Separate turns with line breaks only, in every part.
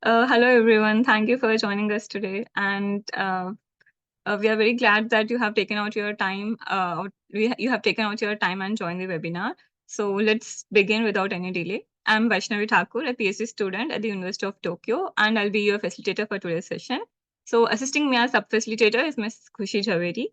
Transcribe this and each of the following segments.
Hello, everyone. Thank you for joining us today. And we are very glad that you have taken out your time. You have taken out your time and joined the webinar. So let's begin without any delay. I'm Vaishnavi Thakur, a PhD student at the University of Tokyo, and I'll be your facilitator for today's session. So assisting me as sub-facilitator is Ms. Khushi Jhaveri.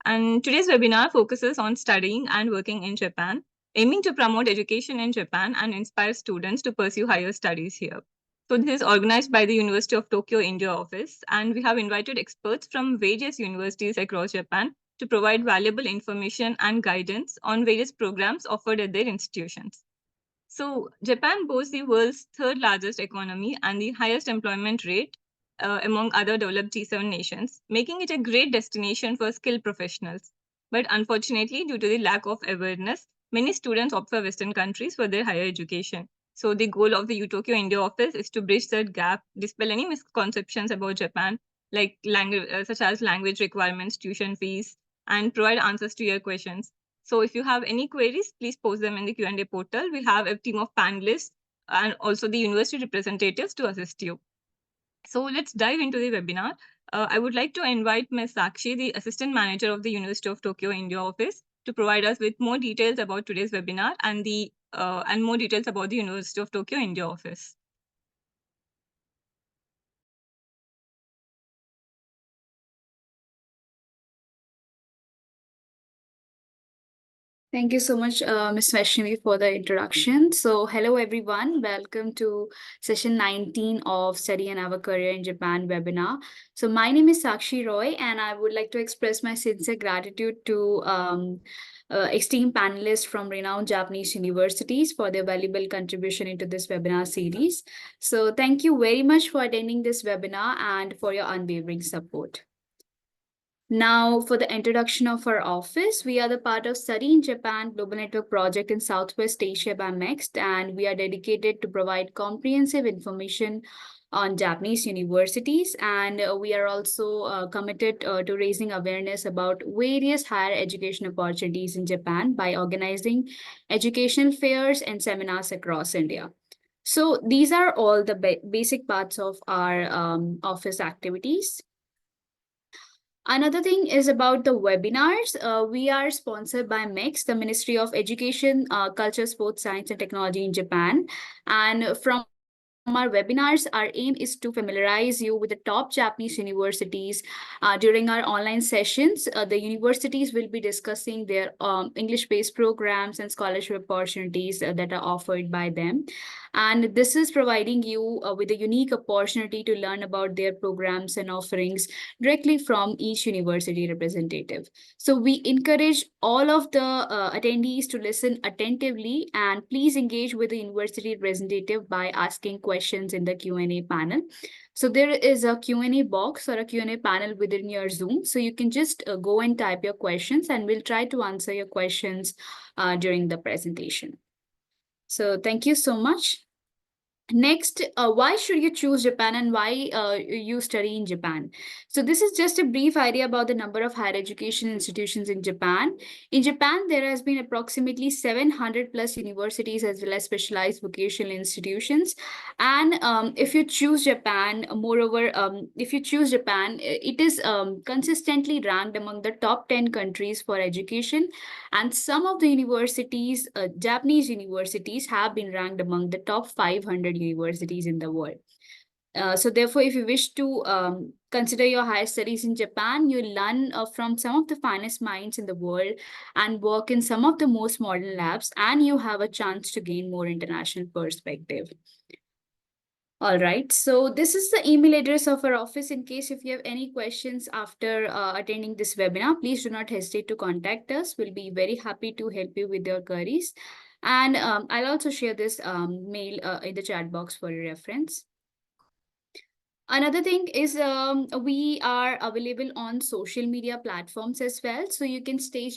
And today's webinar focuses on studying and working in Japan, aiming to promote education in Japan and inspire students to pursue higher studies here. So this is organized by the University of Tokyo India office, and we have invited experts from various universities across Japan to provide valuable information and guidance on various programs offered at their institutions. So Japan boasts the world's third largest economy and the highest employment rate among other developed G7 nations, making it a great destination for skilled professionals. But unfortunately, due to the lack of awareness, many students opt for Western countries for their higher education. So the goal of the Tokyo India office is to bridge that gap, dispel any misconceptions about Japan, like language, such as language requirements, tuition fees, and provide answers to your questions. So if you have any queries, please post them in the Q&A portal. We'll have a team of panelists and also the university representatives to assist you. So let's dive into the webinar. I would like to invite Ms. Sakshi, the Assistant Manager of the University of Tokyo India office, to provide us with more details about today's webinar and more details about the University of Tokyo India office.
Thank you so much, Ms. Vaishnavi, for the introduction. So, hello everyone. Welcome to session 19 of Study and Our Career in Japan webinar. So, my name is Sakshi Roy, and I would like to express my sincere gratitude to esteemed panelists from renowned Japanese universities for their valuable contribution into this webinar series. So, thank you very much for attending this webinar and for your unwavering support. Now, for the introduction of our office, we are the part of Study in Japan Global Network Project in Southwest Asia by MEXT, and we are dedicated to provide comprehensive information on Japanese universities. And we are also committed to raising awareness about various higher education opportunities in Japan by organizing educational fairs and seminars across India. So these are all the basic parts of our office activities. Another thing is about the webinars. We are sponsored by MEX, the Ministry of Education, Culture, Sports, Science, and Technology in Japan. And from our webinars, our aim is to familiarize you with the top Japanese universities. During our online sessions, the universities will be discussing their English-based programs and scholarship opportunities that are offered by them. And this is providing you with a unique opportunity to learn about their programs and offerings directly from each university representative. So we encourage all of the attendees to listen attentively, and please engage with the university representative by asking questions in the Q&A panel. So there is a Q&A box or a Q&A panel within your Zoom. So you can just go and type your questions, and we'll try to answer your questions during the presentation. So thank you so much. Next, why should you choose Japan and why you study in Japan? So this is just a brief idea about the number of higher education institutions in Japan. In Japan, there has been approximately 700 plus universities as well as specialized vocational institutions. And if you choose Japan, moreover, if you choose Japan, it is consistently ranked among the top 10 countries for education. And some of the universities, Japanese universities, have been ranked among the top 500 universities in the world. So therefore, if you wish to consider your higher studies in Japan, you learn from some of the finest minds in the world and work in some of the most modern labs, and you have a chance to gain more international perspective. All right, so this is the email address of our office. In case if you have any questions after attending this webinar, please do not hesitate to contact us. We'll be very happy to help you with your queries. And I'll also share this mail in the chat box for your reference. Another thing is we are available on social media platforms as well. So you can stay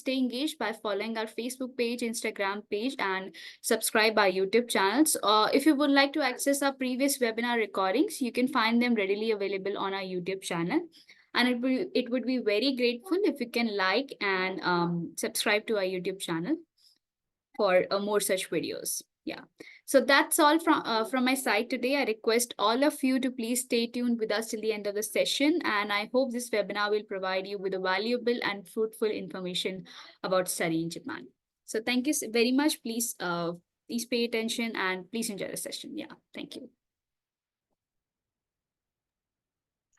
engaged by following our Facebook page, Instagram page, and subscribe our YouTube channels. If you would like to access our previous webinar recordings, you can find them readily available on our YouTube channel. And it would be very grateful if you can like and subscribe to our YouTube channel for more such videos. Yeah. So that's all from my side today. I request all of you to please stay tuned with us till the end of the session, and I hope this webinar will provide you with a valuable and fruitful information about studying Japan. So thank you very much. Please pay attention and please enjoy the session. Yeah, thank you.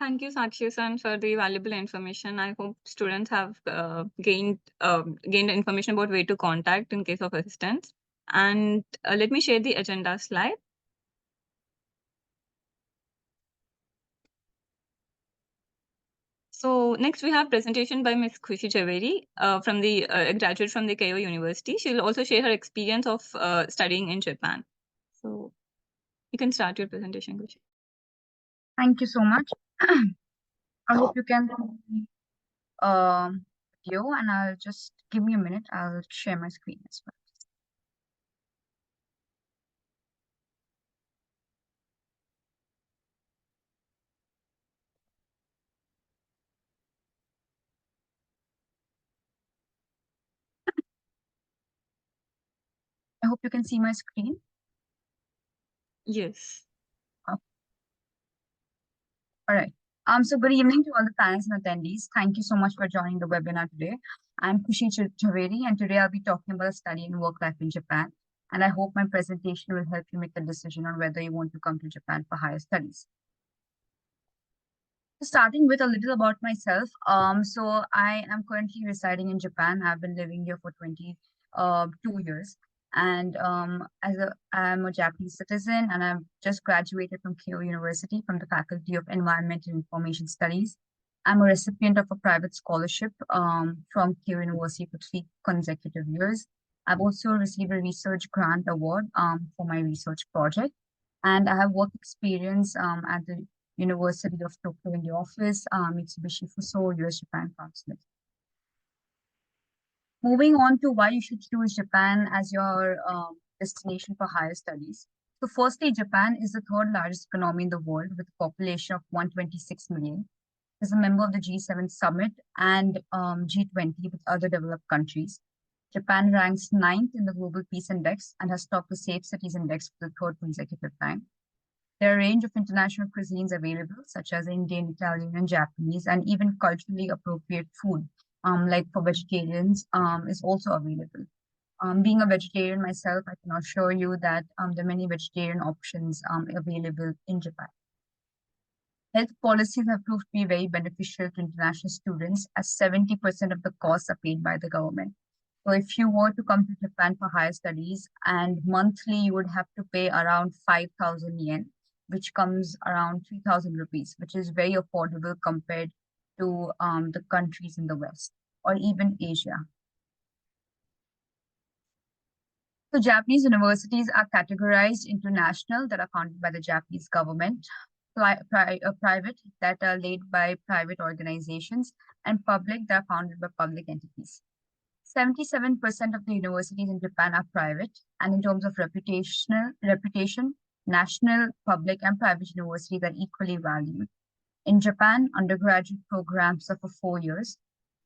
Thank you, Sakshi-san, for the valuable information. I hope students have gained information about where to contact in case of assistance. And let me share the agenda slide. So next we have presentation by Ms. Khushi Jhaveri from the a graduate from the Keio University. She will also share her experience of studying in Japan. So you can start your presentation, Khushi.
Thank you so much. I hope you can see video, and I'll just give me a minute. I'll share my screen as well. I hope you can see my screen.
Yes.
All right. So good evening to all the parents and attendees. Thank you so much for joining the webinar today. I'm Khushi Jhaveri, and today I'll be talking about study and work life in Japan. And I hope my presentation will help you make a decision on whether you want to come to Japan for higher studies. Starting with a little about myself. So I am currently residing in Japan. I've been living here for 22 years. And I'm a Japanese citizen, and I've just graduated from Keio University from the Faculty of Environment and Information Studies. I'm a recipient of a private scholarship from Keio University for 3 consecutive years. I've also received a research grant award for my research project. And I have work experience at the University of Tokyo in the office, Mitsubishi Fuso, US Japan Consulate. Moving on to why you should choose Japan as your destination for higher studies. So firstly, Japan is the third largest economy in the world with a population of 126 million. Is a member of the G7 summit and G20 with other developed countries. Japan ranks 9th in the Global Peace Index and has topped the Safe Cities Index for the third consecutive time. There are a range of international cuisines available, such as Indian, Italian, and Japanese, and even culturally appropriate food, like for vegetarians, is also available. Being a vegetarian myself, I can assure you that there are many vegetarian options available in Japan. Health policies have proved to be very beneficial to international students, as 70% of the costs are paid by the government. So if you were to come to Japan for higher studies, and monthly you would have to pay around 5,000 yen, which comes around 3,000 rupees, which is very affordable compared to the countries in the West or even Asia. So Japanese universities are categorized into national, that are funded by the Japanese government, private, that are led by private organizations, and public, that are founded by public entities. 77% of the universities in Japan are private, and in terms of reputation, national, public, and private universities are equally valued. In Japan, undergraduate programs are for 4 years.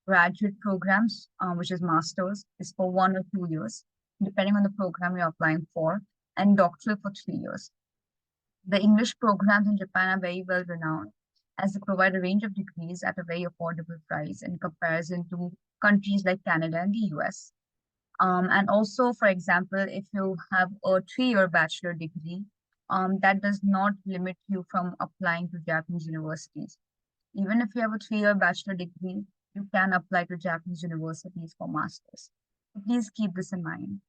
Graduate programs, which is master's, is for 1 or 2 years, depending on the program you're applying for, and doctoral for 3 years. The English programs in Japan are very well renowned, as they provide a range of degrees at a very affordable price in comparison to countries like Canada and the US. And also, for example, if you have a 3-year bachelor degree, that does not limit you from applying to Japanese universities. Even if you have a 3-year bachelor degree, you can apply to Japanese universities for masters. So please keep this in mind.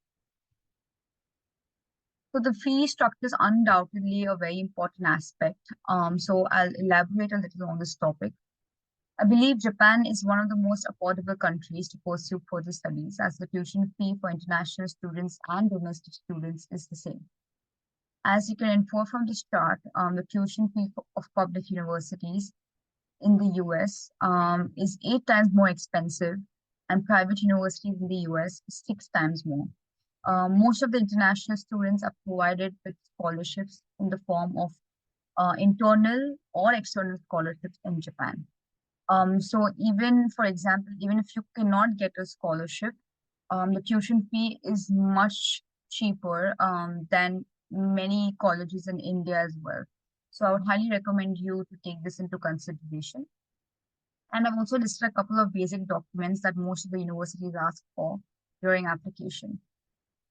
So the fee structure is undoubtedly a very important aspect. So I'll elaborate a little on this topic. I believe Japan is one of the most affordable countries to pursue further studies, as the tuition fee for international students and domestic students is the same. As you can infer from this chart, the tuition fee of public universities in the US is 8 times more expensive, and private universities in the US is 6 times more. Most of the international students are provided with scholarships in the form of internal or external scholarships in Japan. So even, for example, even if you cannot get a scholarship, the tuition fee is much cheaper than many colleges in India as well. So I would highly recommend you to take this into consideration. And I've also listed a couple of basic documents that most of the universities ask for during application.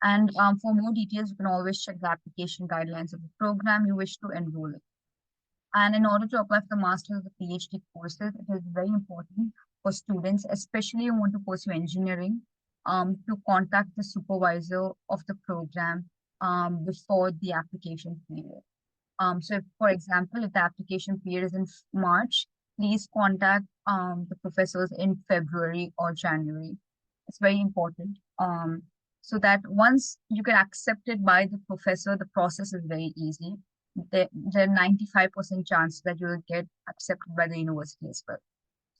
And for more details, you can always check the application guidelines of the program you wish to enroll in. And in order to apply for the master's or the PhD courses, it is very important for students, especially who want to pursue engineering, to contact the supervisor of the program before the application period. So if, for example, if the application period is in March, please contact the professors in February or January. It's very important. So that once you get accepted by the professor, the process is very easy. There are 95% chance that you will get accepted by the university as well.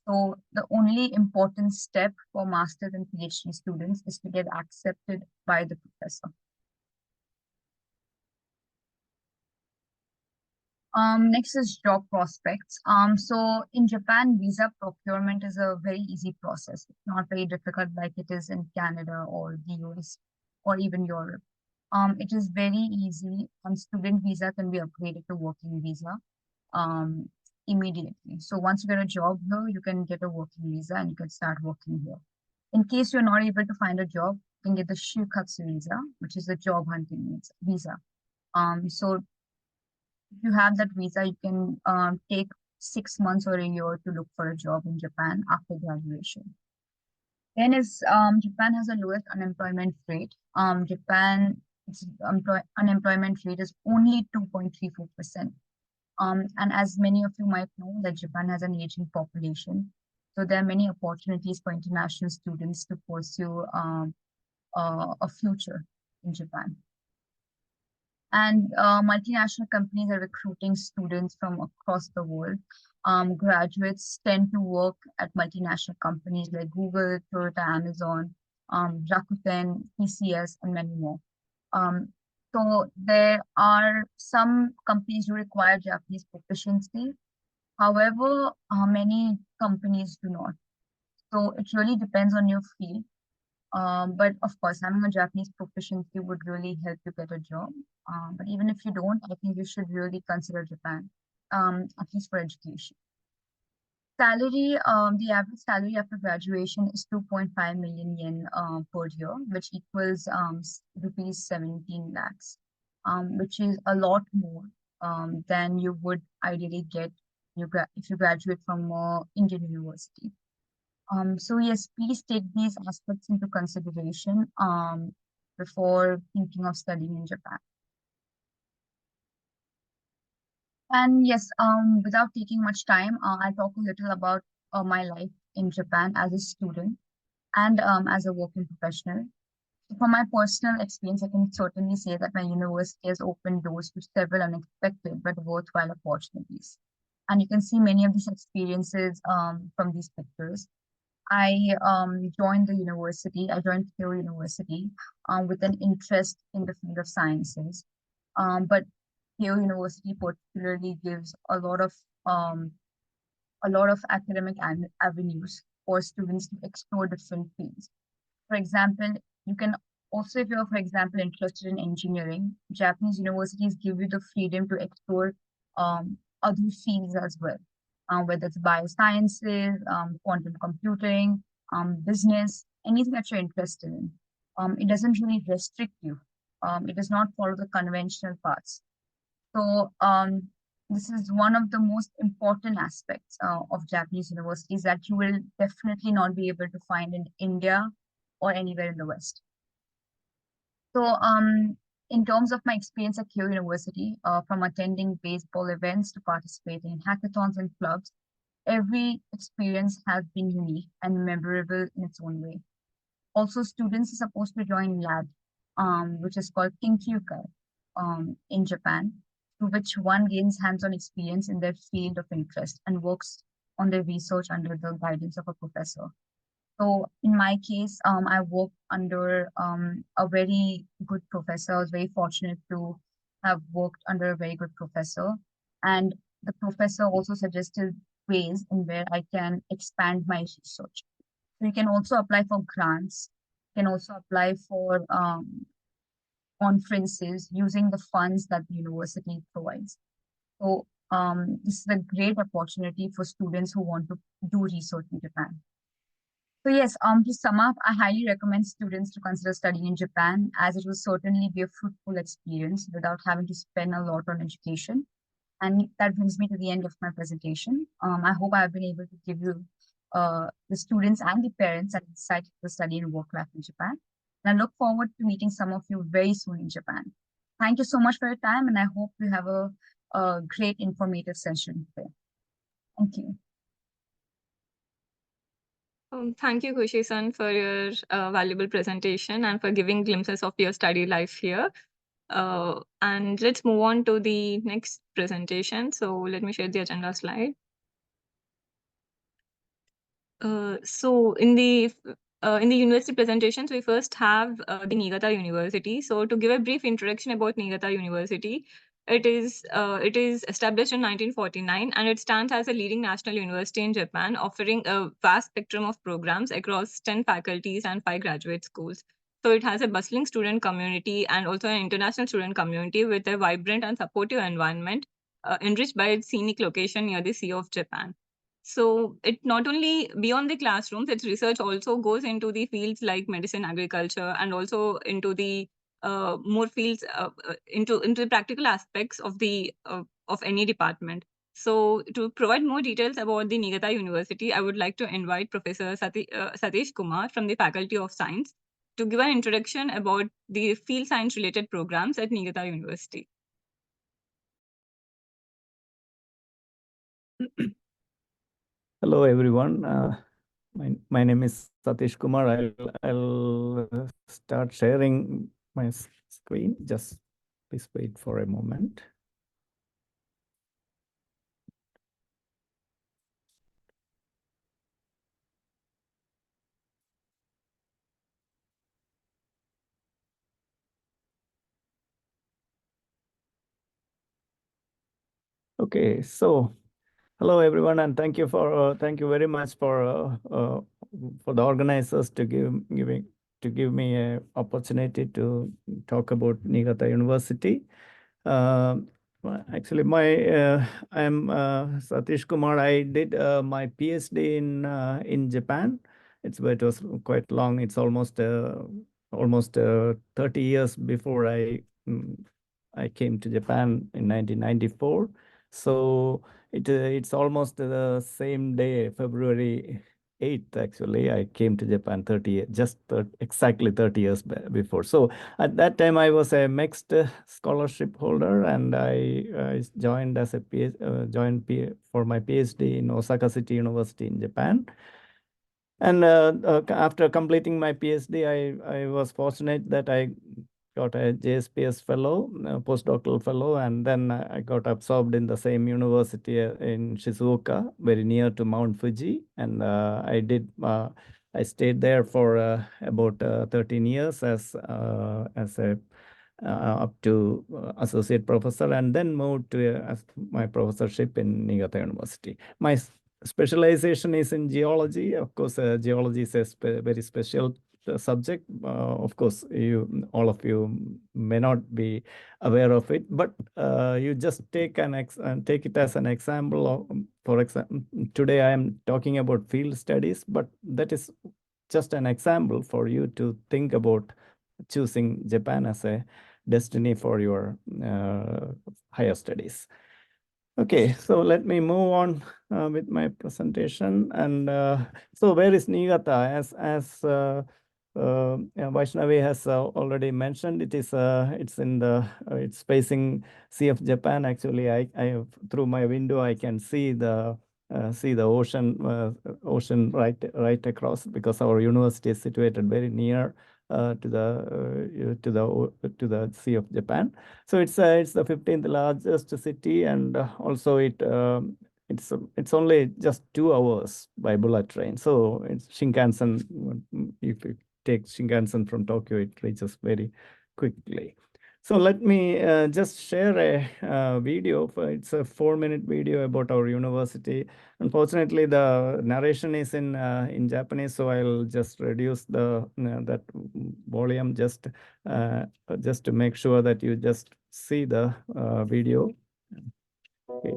So the only important step for master's and PhD students is to get accepted by the professor. Next is job prospects. So in Japan, visa procurement is a very easy process. It's not very difficult like it is in Canada or the US or even Europe. It is very easy, and student visa can be upgraded to working visa um, immediately. So once you get a job here, you can get a working visa and you can start working here. In case you're not able to find a job, you can get the Shukatsu visa, which is the job hunting visa. So if you have that visa, you can take 6 months or a year to look for a job in Japan after graduation. Then is Japan has the lowest unemployment rate. Its unemployment rate is only 2.34%. And as many of you might know, that Japan has an aging population. So there are many opportunities for international students to pursue a future in Japan. And multinational companies are recruiting students from across the world. Graduates tend to work at multinational companies like Google, Toyota, Amazon, Rakuten, TCS, and many more. So there are some companies who require Japanese proficiency. However, many companies do not. So it really depends on your field. But of course, having a Japanese proficiency would really help you get a job. But even if you don't, I think you should really consider Japan, at least for education. Salary, the average salary after graduation is 2.5 million yen per year, which equals rupees 17 lakhs, which is a lot more than you would ideally get if you graduate from Indian university. So yes, please take these aspects into consideration before thinking of studying in Japan. And yes, without taking much time, I'll talk a little about my life in Japan as a student and as a working professional. So from my personal experience, I can certainly say that my university has opened doors to several unexpected but worthwhile opportunities. And you can see many of these experiences from these pictures. I joined the university. I joined Keio University with an interest in the field of sciences. But Keio University particularly gives um, a lot of academic avenues for students to explore different fields. For example, you can also, if you're, for example, interested in engineering, Japanese universities give you the freedom to explore other fields as well, whether it's biosciences, quantum computing, business, anything that you're interested in. It doesn't really restrict you. It does not follow the conventional paths. So this is one of the most important aspects of Japanese universities that you will definitely not be able to find in India or anywhere in the West. So in terms of my experience at Keio University, from attending baseball events to participating in hackathons and clubs, every experience has been unique and memorable in its own way. Also, students are supposed to join lab, which is called Kinkyukai in Japan, through which one gains hands-on experience in their field of interest and works on their research under the guidance of a professor. So in my case, I worked under a very good professor. I was very fortunate to have worked under a very good professor. And the professor also suggested ways in where I can expand my research. So you can also apply for grants. You can also apply for conferences using the funds that the university provides. So this is a great opportunity for students who want to do research in Japan. So yes, to sum up, I highly recommend students to consider studying in Japan, as it will certainly be a fruitful experience without having to spend a lot on education. And that brings me to the end of my presentation. I hope I've been able to give you the students and the parents an insight into the study and work life in Japan. And I look forward to meeting some of you very soon in Japan. Thank you so much for your time, and I hope you have a great informative session today. Thank you.
Thank you, Kushi-san, for your valuable presentation and for giving glimpses of your study life here. And let's move on to the next presentation. So let me share the agenda slide. So in the university presentations, we first have the Niigata University. So to give a brief introduction about Niigata University, it is established in 1949 and it stands as a leading national university in Japan, offering a vast spectrum of programs across 10 faculties and 5 graduate schools. So it has a bustling student community and also an international student community with a vibrant and supportive environment, enriched by its scenic location near the Sea of Japan. So it not only beyond the classrooms, its research also goes into the fields like medicine, agriculture, and also into the more fields into the practical aspects of the of any department. So to provide more details about the Niigata University, I would like to invite Professor Satish Kumar from the Faculty of Science to give an introduction about the field science related programs at Niigata University.
Hello, everyone. My name is Satish Kumar. I'll start sharing my screen. Just please wait for a moment. Okay, so hello everyone, and thank you very much for the organizers to give me an opportunity to talk about Niigata University. Actually, I'm Satish Kumar. I did my PhD in Japan. It was quite long. It's almost 30 years before I came to Japan in 1994. So it's almost the same day, February 8th, actually, I came to Japan exactly 30 years before. So at that time, I was a mixed scholarship holder, and I joined as a for my PhD in Osaka City University in Japan. And after completing my PhD, I was fortunate that I got a JSPS fellow, a postdoctoral fellow, and then I got absorbed in the same university in Shizuoka, very near to Mount Fuji. And I stayed there for about 13 years as a up to associate professor, and then moved to my professorship in Niigata University. My specialization is in geology. Of course, geology is a very special subject. Of course, all of you may not be aware of it, but you just take it as an example of, for example, today I am talking about field studies, but that is just an example for you to think about choosing Japan as a destiny for your higher studies. Okay, so let me move on with my presentation. And so where is Niigata? As Vaishnavi has already mentioned, it's facing Sea of Japan. Actually, I through my window I can see the ocean right across, because our university is situated very near to the Sea of Japan. So it's the 15th largest city, and also it's only just 2 hours by bullet train. So it's Shinkansen. If you take Shinkansen from Tokyo, it reaches very quickly. So let me just share a video. It's a 4-minute video about our university. Unfortunately, the narration is in Japanese, so I'll just reduce the that volume just to make sure that you just see the video. Okay.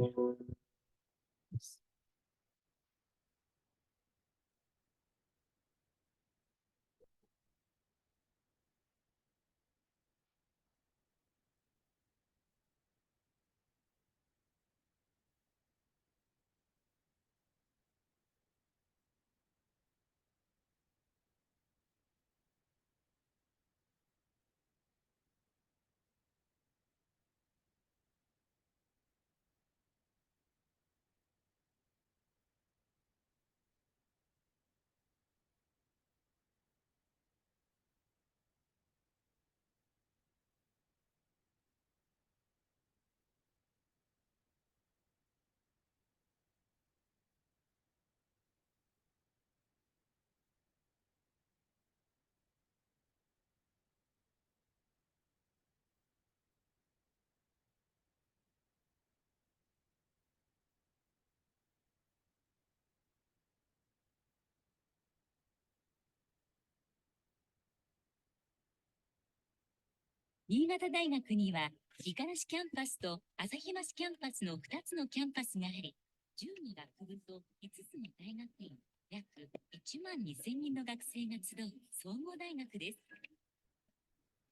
新潟大学には、五十嵐キャンパスと旭増キャンパスの2つのキャンパスがあり、10の学部と5つの大学院、約1万2000人の学生が集う総合大学です。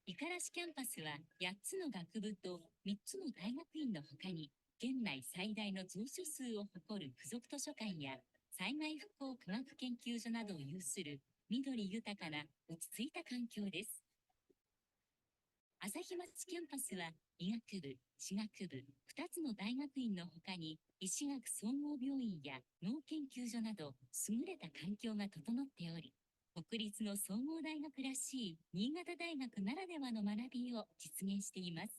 五十嵐キャンパスは8つの学部と3つの大学院の他に、県内最大の蔵書数を誇る付属図書館や災害復興科学研究所などを有する緑豊かな落ち着いた環境です。旭町キャンパスは医学部、歯学部、2つの大学院の他に医師学総合病院や脳研究所など優れた環境が整っており、国立の総合大学らしい新潟大学ならではの学びを実現しています。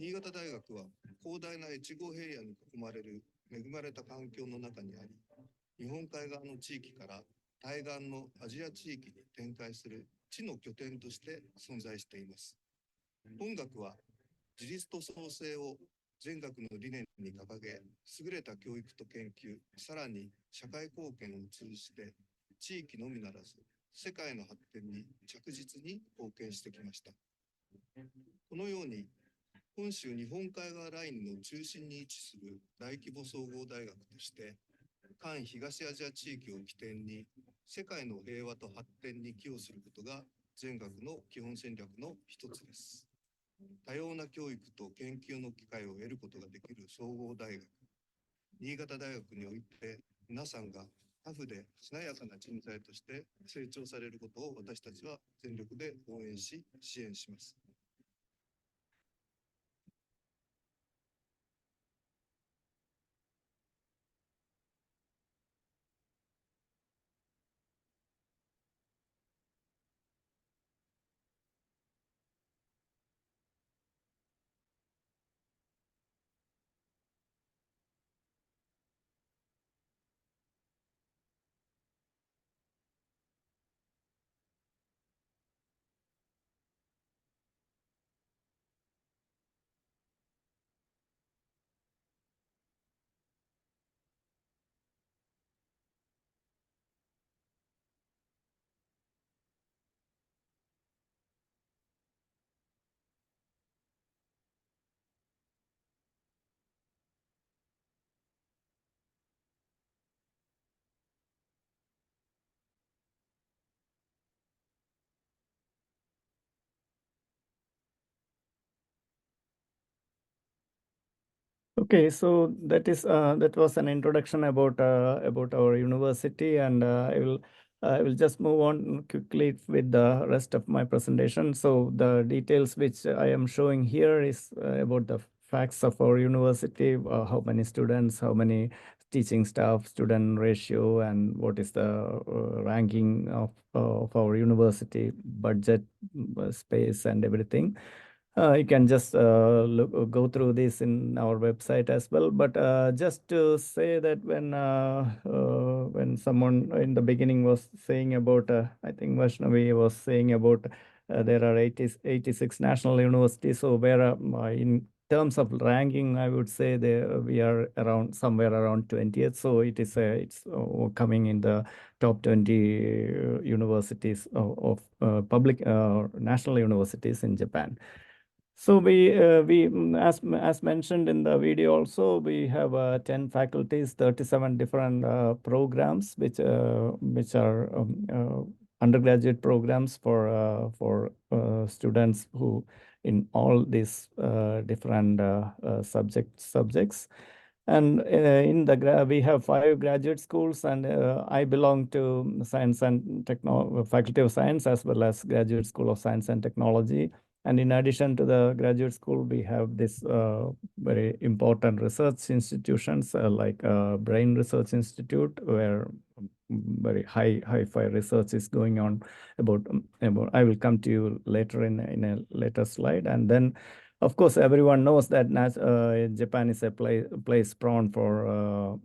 新潟大学は広大な越後平野に囲まれる恵まれた環境の中にあり、日本海側の地域から対岸のアジア地域に展開する地の拠点として存在しています。本学は自立と創生を全学の理念に掲げ、優れた教育と研究、さらに社会貢献を通じて、地域のみならず世界の発展に着実に貢献してきました。このように、本州日本海側ラインの中心に位置する大規模総合大学として、環東アジア地域を起点に世界の平和と発展に寄与することが全学の基本戦略の一つです。多様な教育と研究の機会を得ることができる総合大学、新潟大学において皆さんがタフでしなやかな人材として成長されることを私たちは全力で応援し支援します。
Okay, so that was an introduction about our university, and I will just move on quickly with the rest of my presentation. So the details which I am showing here is about the facts of our university, how many students, how many teaching staff, student ratio, and what is the ranking of our university, budget, space, and everything. You can just go through this in our website as well. But just to say that when someone in the beginning was saying about, I think Vaishnavi was saying about there are 86 national universities. So where in terms of ranking, I would say we are around somewhere around 20th. So it's coming in the top 20 universities of public national universities in Japan. So as mentioned in the video also, we have 10 faculties, 37 different programs, which are undergraduate programs for students who in all these different subjects. And we have 5 graduate schools, and I belong to Science and Faculty of Science, as well as Graduate School of Science and Technology. And in addition to the graduate school, we have this very important research institutions like Brain Research Institute, where very high-fi research is going on about. I will come to you later in a later slide. And then, of course, everyone knows that Japan is a place prone for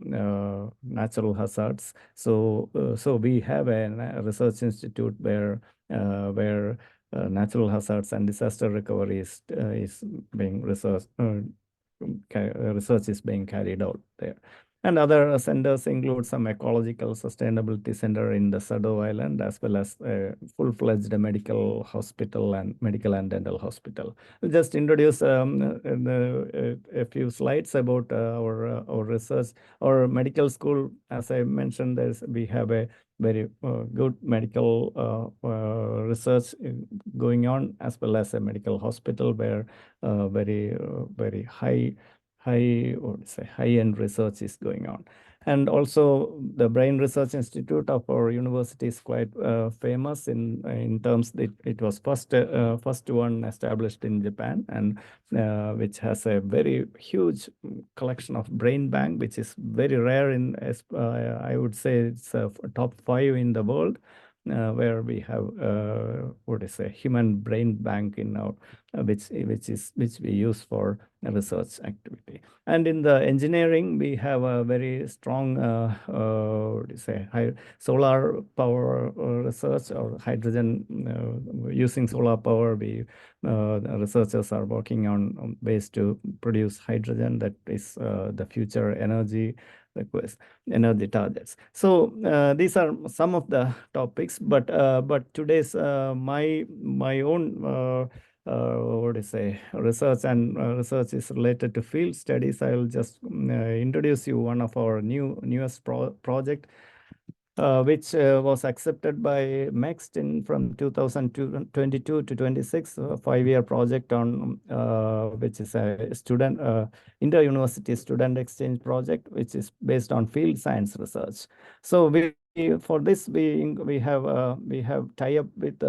natural hazards. So we have a research institute where natural hazards and disaster recovery is being research is being carried out there. And other centers include some ecological sustainability center in the Sado Island, as well as a full-fledged medical hospital and medical and dental hospital. I'll just introduce a few slides about our research. Our medical school, as I mentioned, we have a very good medical research going on, as well as a medical hospital where very high-end research is going on. And also the Brain Research Institute of our university is quite famous in terms that it was first one established in Japan, and which has a very huge collection of brain bank, which is very rare I would say it's top 5 in the world. Where we have human brain bank in our which we use for research activity. And in the engineering, we have a very strong high solar power research, or hydrogen using solar power. The researchers are working on ways to produce hydrogen that is the future energy targets. So these are some of the topics, but today's my own research is related to field studies. I will just introduce you one of our newest project, which was accepted by MEXT from 2022 to 26, a 5-year project on which is a student inter-university student exchange project, which is based on field science research. So for this we have tie-up with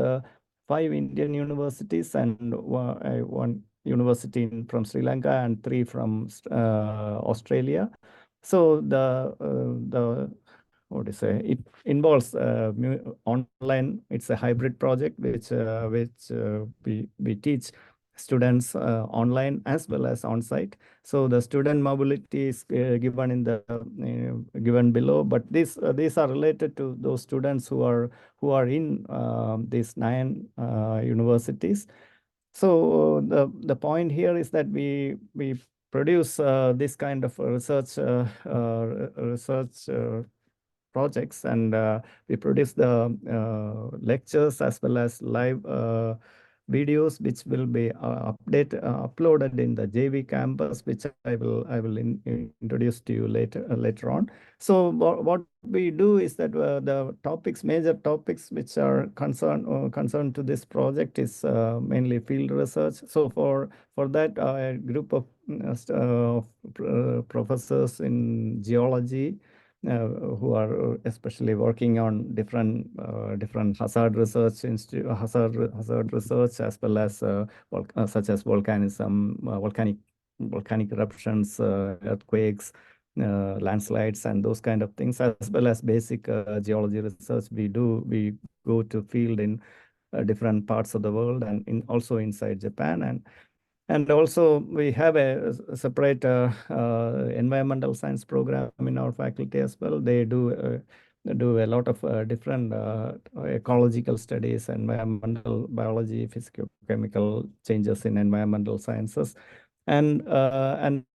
5 Indian universities and one university from Sri Lanka and 3 from Australia. So it involves online. It's a hybrid project which we teach students online as well as on site. So the student mobility is given in the given below, but these are related to those students who are in these 9 universities. So the point here is that we produce this kind of research projects, and we produce the lectures as well as live videos, which will be uploaded in the JV campus, which I will introduce to you later on. So what we do is that the major topics which are concerned to this project is mainly field research. So for that, a group of professors in geology who are especially working on different hazard research, hazard research, as well as such as volcanism, volcanic eruptions, earthquakes, landslides, and those kind of things, as well as basic geology research. We go to field in different parts of the world, and also inside Japan. And also we have a separate environmental science program in our faculty as well. They do do a lot of different ecological studies, environmental biology, physicochemical changes in environmental sciences. And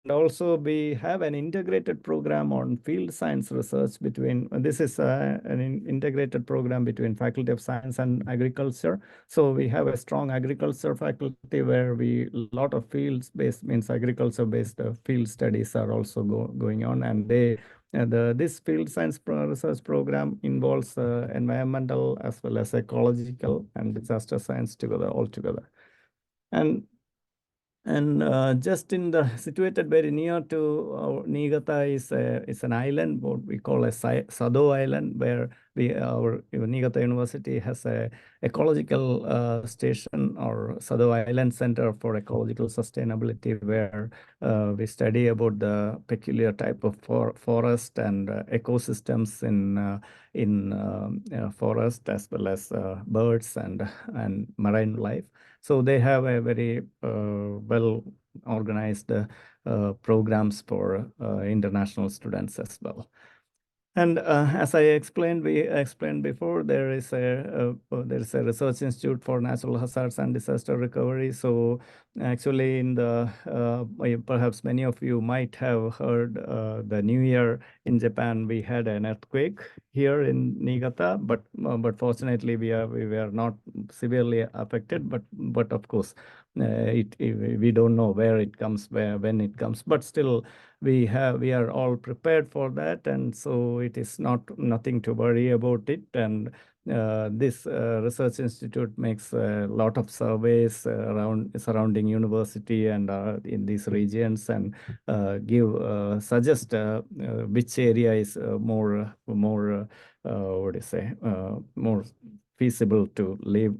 also we have an integrated program on field science research between, this is an integrated program between Faculty of Science and Agriculture. So we have a strong agriculture faculty where we, a lot of fields based, means agriculture based field studies are also going on. And this field science research program involves environmental as well as ecological and disaster science all together. And just in the situated very near to Niigata is an island, what we call a Sado Island, where our Niigata University has a ecological station, or Sado Island Center for Ecological Sustainability, where we study about the peculiar type of forest and ecosystems in forest, as well as birds and marine life. So they have a very well organized programs for international students as well. And as I explained, we explained before, there is a research institute for natural hazards and disaster recovery. So actually, in the perhaps many of you might have heard the New Year in Japan, we had an earthquake here in Niigata, but fortunately we were not severely affected. But of course, we don't know where it comes, when it comes. But still, we are all prepared for that, and so it is nothing to worry about it. And this research institute makes a lot of surveys around surrounding university and in these regions, and suggest which area is more what do you say, more feasible to live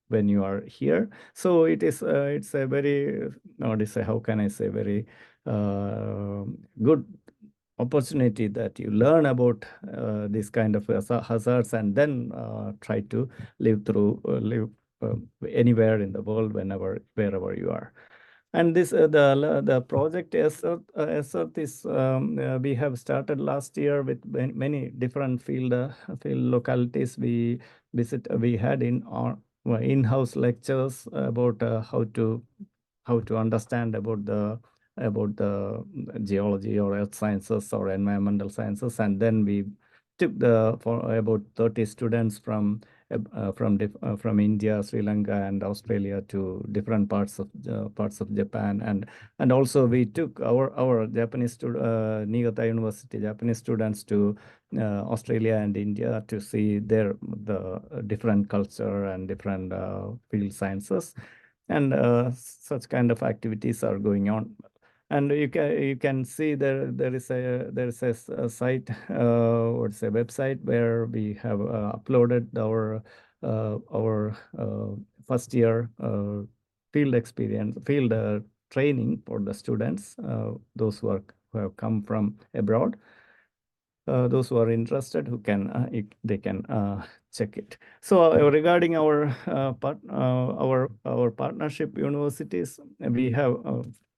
when you are here. So it's a very, what do you say, how can I say, very good opportunity that you learn about this kind of hazards, and then try to live anywhere in the world, wherever you are. And this the project ESSERT is we have started last year with many different field localities. We had in-house lectures about how to understand about the geology or earth sciences or environmental sciences. And then we took for about 30 students from India, Sri Lanka, and Australia to different parts of Japan. And also we took our Japanese Niigata University Japanese students to Australia and India to see the different culture and different field sciences. And such kind of activities are going on. And you can see there is a site, or it's a website, where we have uploaded our first year field training for the students, those who have come from abroad. Those who are interested, they can check it. So regarding our partnership universities, we have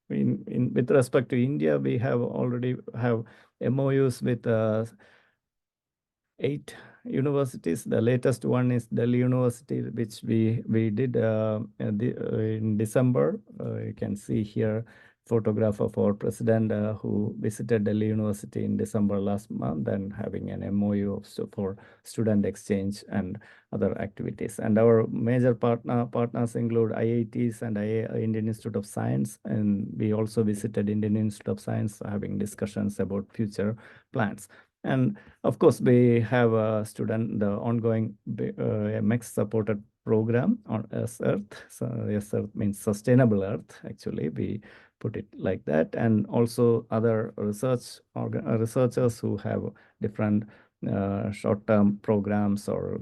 with respect to India, we already have MOUs with 8 universities. The latest one is Delhi University, which we did in December. You can see here photograph of our president who visited Delhi University in December last month, and having an MOU for student exchange and other activities. And our major partners include IITs and Indian Institute of Science. And we also visited Indian Institute of Science, having discussions about future plans. And of course, we have the ongoing MX supported program on Earth. So Earth means sustainable Earth. Actually, we put it like that. And also other researchers who have different short-term programs or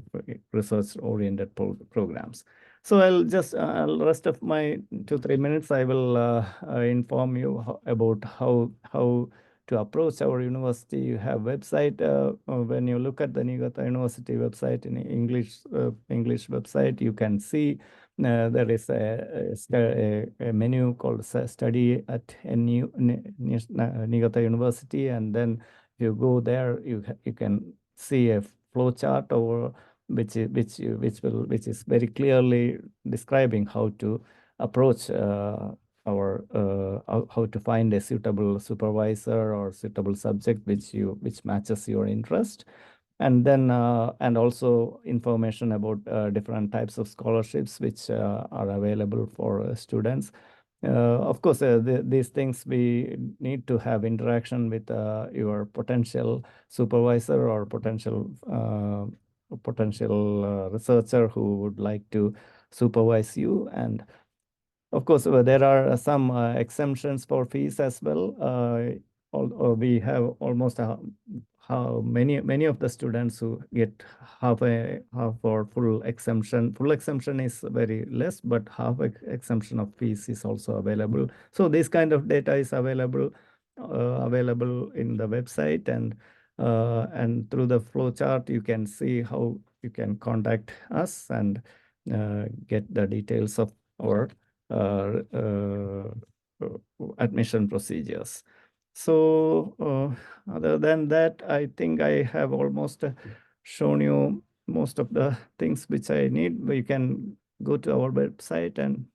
research-oriented programs. So I'll just rest of my 2-3 minutes, I will inform you about how to approach our university. You have website. When you look at the Niigata University website in English website, you can see there is a menu called Study at Niigata University, and then if you go there, you can see a flow chart over which is very clearly describing how to approach how to find a suitable supervisor or suitable subject which matches your interest, and then and also information about different types of scholarships which are available for students. Of course, these things we need to have interaction with your potential supervisor or potential researcher who would like to supervise you. And of course, there are some exemptions for fees as well. We have almost how many of the students who get half or full exemption. Full exemption is very less, but half exemption of fees is also available. So this kind of data is available in the website, and through the flow chart you can see how you can contact us and get the details of our admission procedures. So other than that, I think I have almost shown you most of the things which I need. You can go to our website and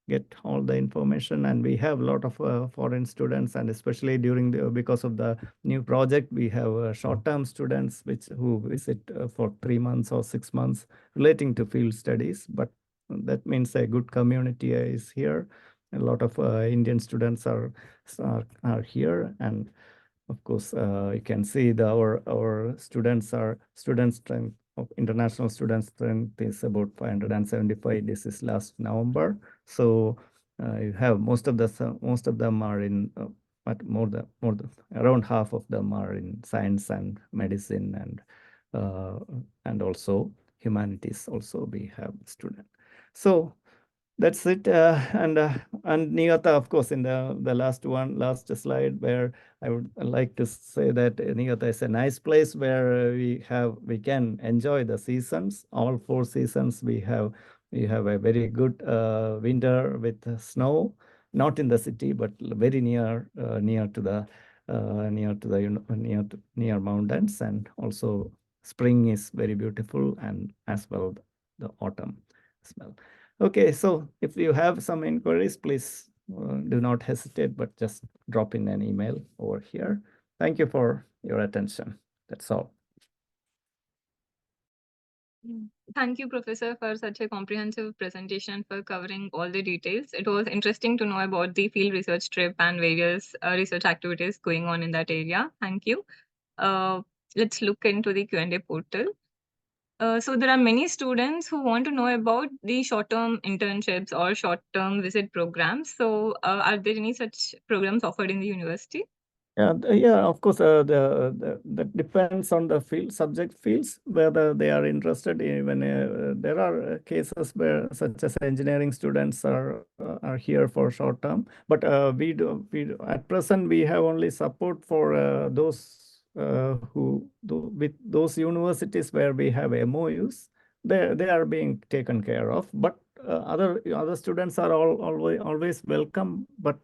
get all the information, and we have a lot of foreign students, and especially because of the new project, we have short-term students who visit for 3 months or 6 months relating to field studies. But that means a good community is here. A lot of Indian students are here, and of course, you can see our students strength of international student strength is about 575. This is last November. So you have most of them are in, but more than around half of them are in science and medicine, and also humanities. Also we have student. So that's it. And Niyata, of course, in the last slide, where I would like to say that Niyata is a nice place where we can enjoy the seasons, all 4 seasons. We have a very good winter with snow, not in the city, but very near to the near mountains, and also spring is very beautiful, and as well the autumn as well. Okay, so if you have some inquiries, please do not hesitate, but just drop in an email over here. Thank you for your attention. That's all.
Thank you, Professor, for such a comprehensive presentation, for covering all the details. It was interesting to know about the field research trip and various research activities going on in that area. Thank you. Let's look into the Q&A portal. So there are many students who want to know about the short-term internships or short-term visit programs. So are there any such programs offered in the university?
Yeah, of course, that depends on the subject fields, whether they are interested. Even there are cases where, such as engineering students are here for short term, but at present we have only support for those with those universities where we have MOUs. They are being taken care of, but other students are always welcome, but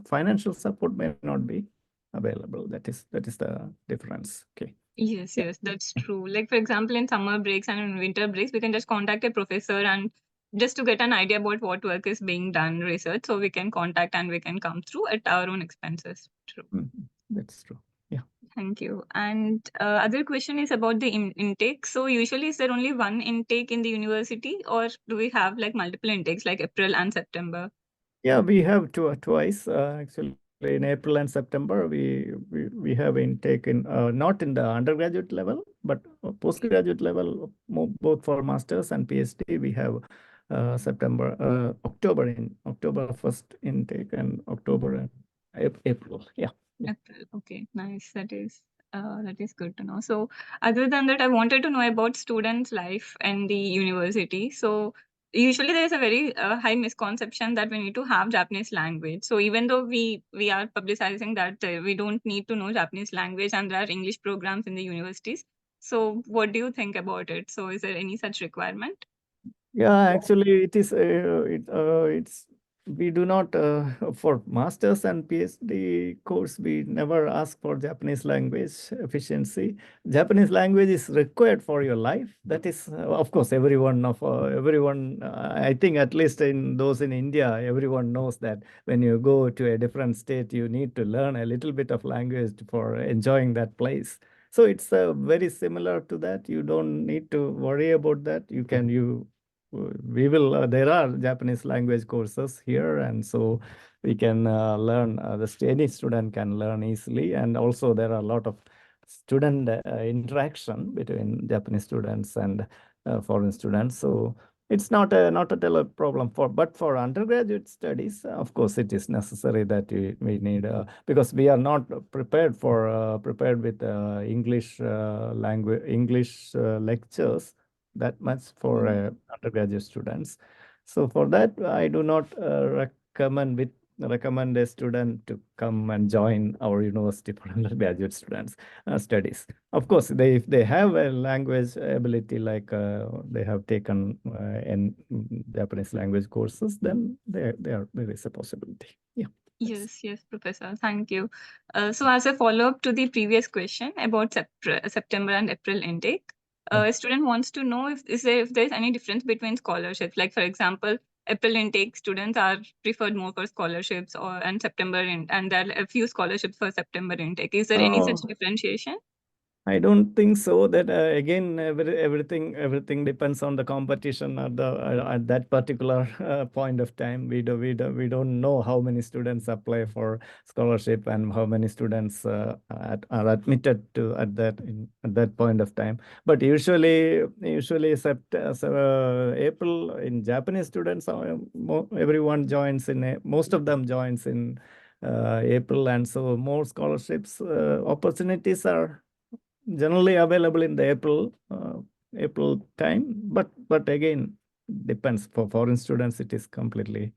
financial support may not be available. That is the difference. Okay.
Yes, yes, that's true. Like, for example, in summer breaks and in winter breaks, we can just contact a professor and just to get an idea about what work is being done, research. So we can contact and we can come through at our own expenses. True.
That's true. Yeah.
Thank you. And other question is about the intake. So usually is there only one intake in the university, or do we have like multiple intakes like April and September?
Yeah, we have twice actually. In April and September, we have intake in not in the undergraduate level, but postgraduate level, both for masters and PhD. We have October first intake, and October and April. Yeah.
April. Okay, nice. That is good to know. So other than that, I wanted to know about students' life and the university. So usually there is a very high misconception that we need to have Japanese language. So even though we are publicizing that we don't need to know Japanese language and there are English programs in the universities. So what do you think about it? So is there any such requirement?
Yeah, actually, it's we do not, for masters and PhD course, we never ask for Japanese language efficiency. Japanese language is required for your life. That is, of course, everyone. I think at least in those in India, everyone knows that when you go to a different state, you need to learn a little bit of language for enjoying that place. So it's very similar to that. You don't need to worry about that. We will there are Japanese language courses here, and so we can learn, any student can learn easily, and also there are a lot of student interaction between Japanese students and foreign students. So it's not at all a problem but for undergraduate studies, of course it is necessary that we need, because we are not prepared with English language English lectures that much for undergraduate students. So for that, I do not recommend a student to come and join our university for undergraduate students studies. Of course, if they have a language ability, like they have taken in Japanese language courses, then there is a possibility. Yeah.
Yes, Professor. Thank you. So, as a follow-up to the previous question about September and April intake, a student wants to know if there's any difference between scholarships. Like, for example, April intake students are preferred more for scholarships, and and there are a few scholarships for September intake. Is there any such
Oh,
differentiation?
I don't think so. That again, everything depends on the competition at that particular point of time. We don't know how many students apply for scholarship and how many students are admitted to at that point of time. But usually April in Japanese students, everyone joins most of them joins in April, and so more scholarships opportunities are generally available in the April time, but again depends. For foreign students it is completely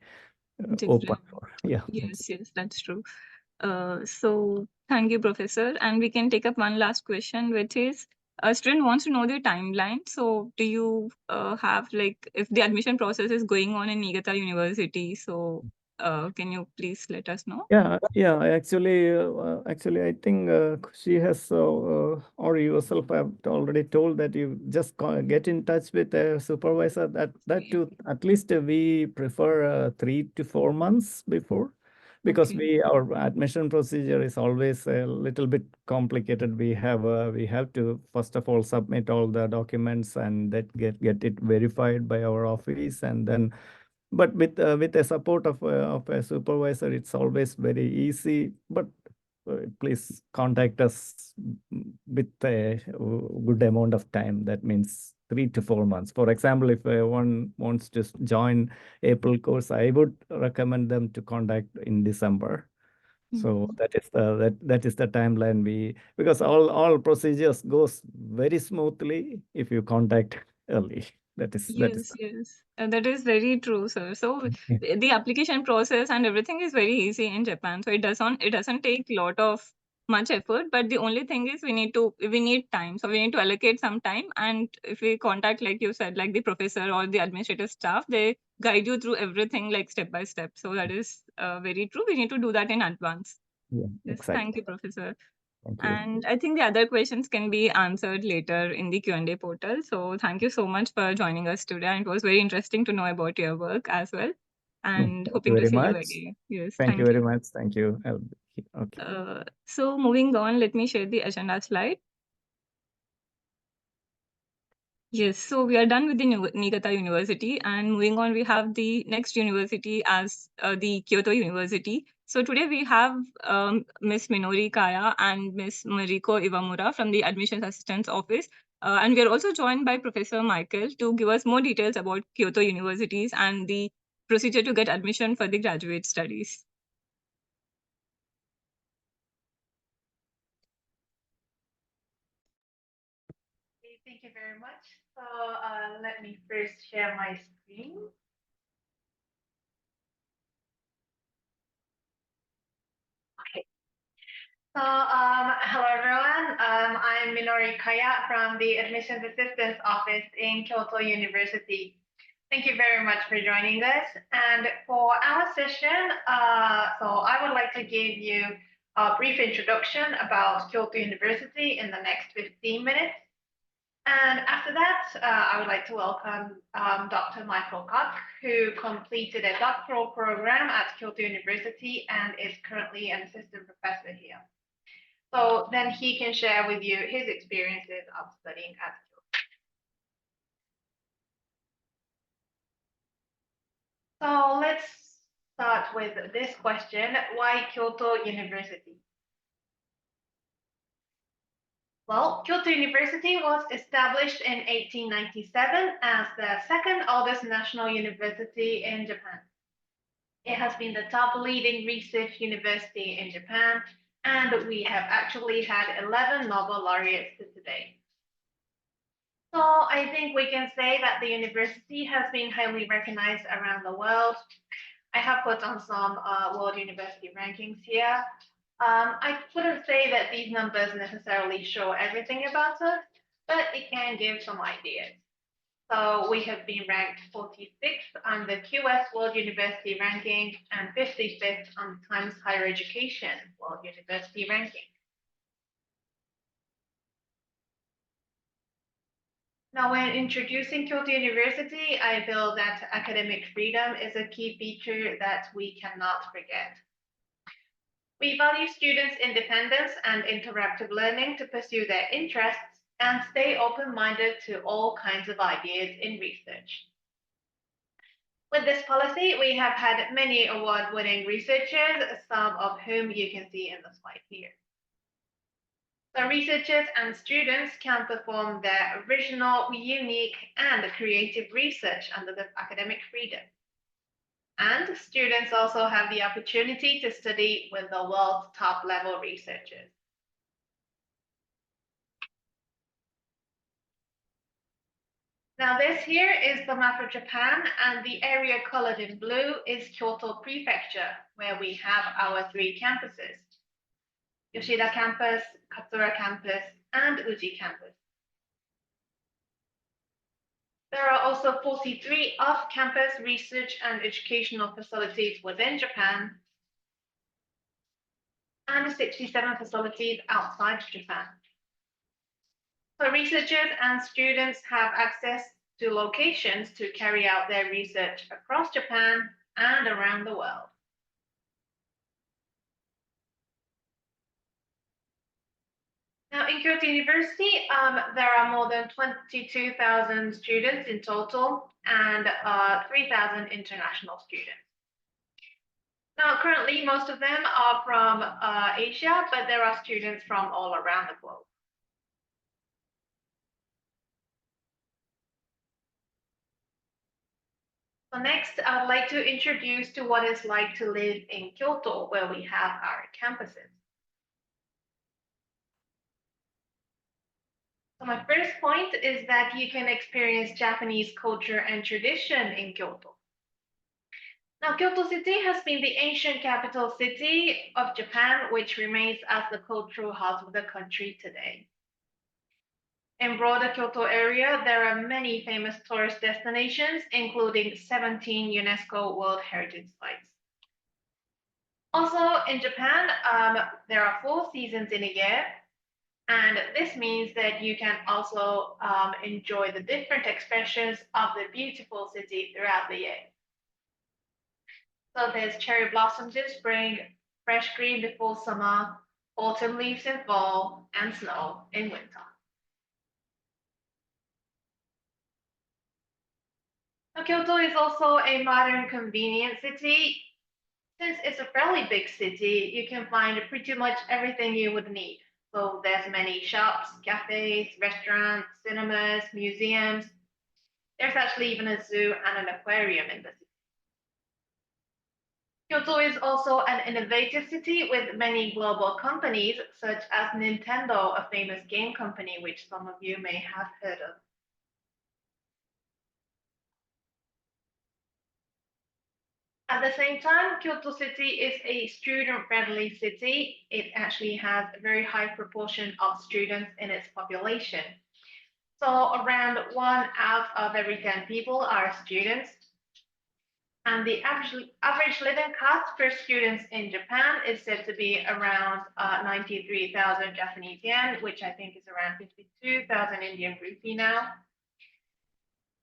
open
Different.
for, yeah.
Yes, that's true. So thank you, Professor. And we can take up one last question, which is a student wants to know the timeline. So do you have, like, if the admission process is going on in Niigata University, so can you please let us know?
Yeah. Actually, I think she has, or you yourself have already told that you just get in touch with a supervisor. That too, at least we prefer 3 to 4 months before, because
Okay.
our admission procedure is always a little bit complicated. We have to first of all submit all the documents and that get it verified by our office, and then, but with the support of a supervisor, it's always very easy. But please contact us with a good amount of time. That means 3 to 4 months. For example, if one wants to join April course, I would recommend them to contact in December. So that is the timeline because all procedures goes very smoothly if you contact early. That is
Yes. That is very true, sir. So the application process and everything is very easy in Japan. So it doesn't take lot of much effort, but the only thing is we need time. So we need to allocate some time, and if we contact, like you said, like the professor or the administrative staff, they guide you through everything like step by step. So that is very true. We need to do that in advance.
Yeah,
Yes,
exactly.
thank you, Professor.
Thank you.
And I think the other questions can be answered later in the Q&A portal. So thank you so much for joining us today. And it was very interesting to know about your work as well. And
Thank you
hoping to
very
see you
much.
again. Yes,
Thank you
thank
very
you.
much. Thank you. Okay.
So moving on, let me share the agenda slide. Yes, so we are done with the Niigata University, and moving on, we have the next university as the Kyoto University. So today we have Miss Minori Kaya and Miss Mariko Iwamura from the Admissions Assistance Office. And we are also joined by Professor Michael to give us more details about Kyoto Universities and the procedure to get admission for the graduate studies.
Okay, thank you very much. So let me first share my screen. Okay. So hello everyone. I'm Minori Kaya from the Admissions Assistance Office in Kyoto University. Thank you very much for joining us. And for our session, so I would like to give you a brief introduction about Kyoto University in the next 15 minutes. And after that, I would like to welcome Dr. Michael Koch, who completed a doctoral program at Kyoto University and is currently an assistant professor here. So then he can share with you his experiences of studying at Kyoto. So let's start with this question: why Kyoto University? Well, Kyoto University was established in 1897 as the second oldest national university in Japan. It has been the top leading research university in Japan, and we have actually had 11 Nobel laureates to today. So I think we can say that the university has been highly recognized around the world. I have put on some world university rankings here. I couldn't say that these numbers necessarily show everything about us, but it can give some ideas. So we have been ranked 46th on the QS World University Ranking and 55th on the Times Higher Education World University Ranking. Now, when introducing Kyoto University, I feel that academic freedom is a key feature that we cannot forget. We value students' independence and interactive learning to pursue their interests and stay open-minded to all kinds of ideas in research. With this policy, we have had many award-winning researchers, some of whom you can see in the slide here. So researchers and students can perform their original, unique, and creative research under the academic freedom. And students also have the opportunity to study with the world's top level researchers. Now this here is the map of Japan, and the area colored in blue is Kyoto Prefecture, where we have our 3 campuses: Yoshida Campus, Katsura Campus, and Uji Campus. There are also 43 off-campus research and educational facilities within Japan, and 67 facilities outside Japan. So researchers and students have access to locations to carry out their research across Japan and around the world. Now, in Kyoto University, there are more than 22,000 students in total and 3,000 international students. Now, currently, most of them are from Asia, but there are students from all around the globe. So next, I would like to introduce to what it's like to live in Kyoto, where we have our campuses. So my first point is that you can experience Japanese culture and tradition in Kyoto. Now, Kyoto City has been the ancient capital city of Japan, which remains as the cultural heart of the country today. In broader Kyoto area, there are many famous tourist destinations, including 17 UNESCO World Heritage Sites. Also, in Japan, there are 4 seasons in a year, and this means that you can also enjoy the different expressions of the beautiful city throughout the year. So there's cherry blossoms in spring, fresh green before summer, autumn leaves in fall, and snow in winter. Now, Kyoto is also a modern, convenient city. Since it's a fairly big city, you can find pretty much everything you would need. So there's many shops, cafes, restaurants, cinemas, museums. There's actually even a zoo and an aquarium in the city. Kyoto is also an innovative city with many global companies, such as Nintendo, a famous game company, which some of you may have heard of. At the same time, Kyoto City is a student-friendly city. It actually has a very high proportion of students in its population. So around 1 out of every 10 people are students. And the average living cost per student in Japan is said to be around 93,000 Japanese yen, which I think is around 52,000 Indian rupee now.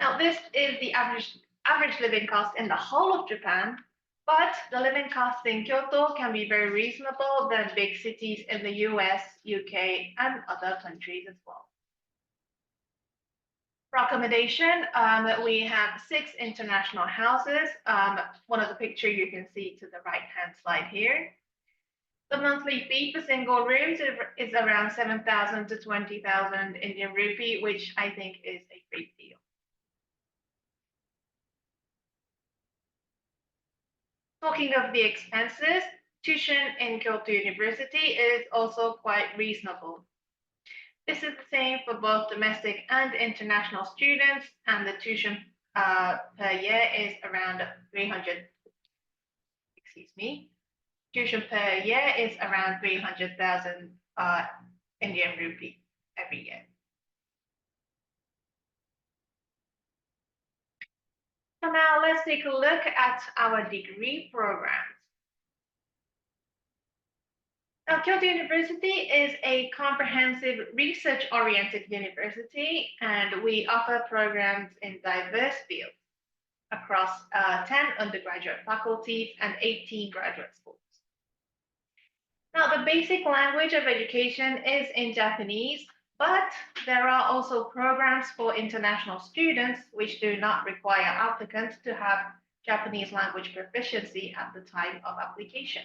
Now, this is the average living cost in the whole of Japan, but the living costs in Kyoto can be very reasonable than big cities in the US, UK, and other countries as well. For accommodation, we have 6 international houses. One of the picture you can see to the right-hand side here. The monthly fee for single rooms is around 7,000 to 20,000 Indian rupee, which I think is a great deal. Talking of the expenses, tuition in Kyoto University is also quite reasonable. This is the same for both domestic and international students, and the tuition per year is around 300, tuition per year is around 300,000 Indian rupee every year. So now let's take a look at our degree programs. Now, Kyoto University is a comprehensive research-oriented university, and we offer programs in diverse fields across 10 undergraduate faculties and 18 graduate schools. Now, the basic language of education is in Japanese, but there are also programs for international students which do not require applicants to have Japanese language proficiency at the time of application.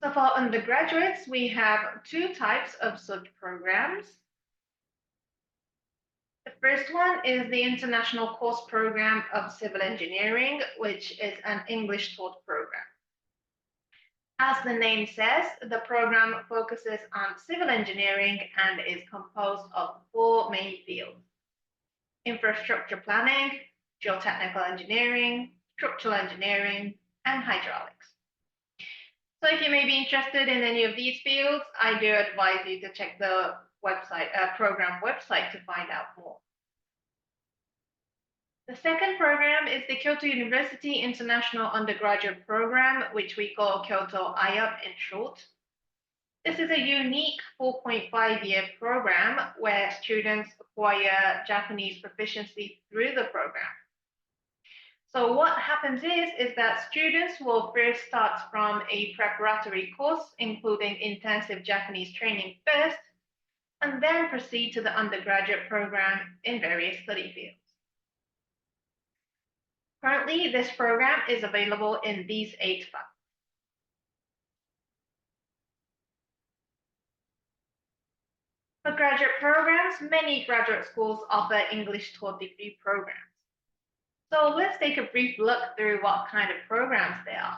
So for undergraduates, we have 2 types of such programs. The first one is the International Course Program of Civil Engineering, which is an English taught program. As the name says, the program focuses on civil engineering and is composed of 4 main fields: infrastructure planning, geotechnical engineering, structural engineering, and hydraulics. So if you may be interested in any of these fields, I do advise you to check the program website to find out more. The second program is the Kyoto University International Undergraduate Program, which we call Kyoto IUP in short. This is a unique 4.5-year program where students acquire Japanese proficiency through the program. So what happens is that students will first start from a preparatory course, including intensive Japanese training first, and then proceed to the undergraduate program in various study fields. Currently, this program is available in these 8 faculties. For graduate programs, many graduate schools offer English taught degree programs. So let's take a brief look through what kind of programs they are.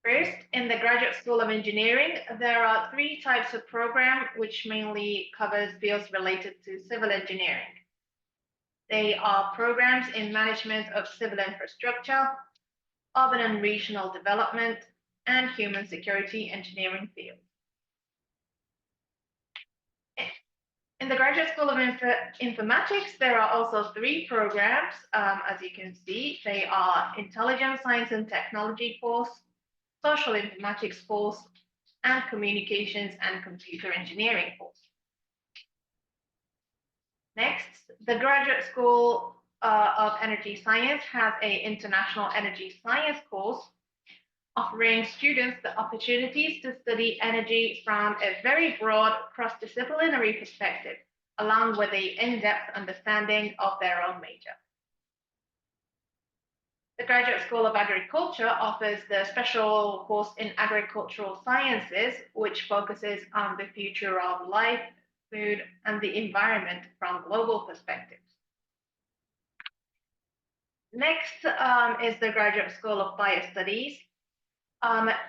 First, in the Graduate School of Engineering, there are 3 types of program which mainly covers fields related to civil engineering. They are programs in management of civil infrastructure, urban and regional development, and human security engineering fields. In the Graduate School of Informatics, there are also 3 programs, as you can see. They are Intelligence, Science and Technology course, Social Informatics course, and Communications and Computer Engineering course. Next, the Graduate School of Energy Science has an International Energy Science course, offering students the opportunities to study energy from a very broad cross-disciplinary perspective, along with an in-depth understanding of their own major. The Graduate School of Agriculture offers the special course in agricultural sciences, which focuses on the future of life, food, and the environment from global perspectives. Next is the Graduate School of Biostudies.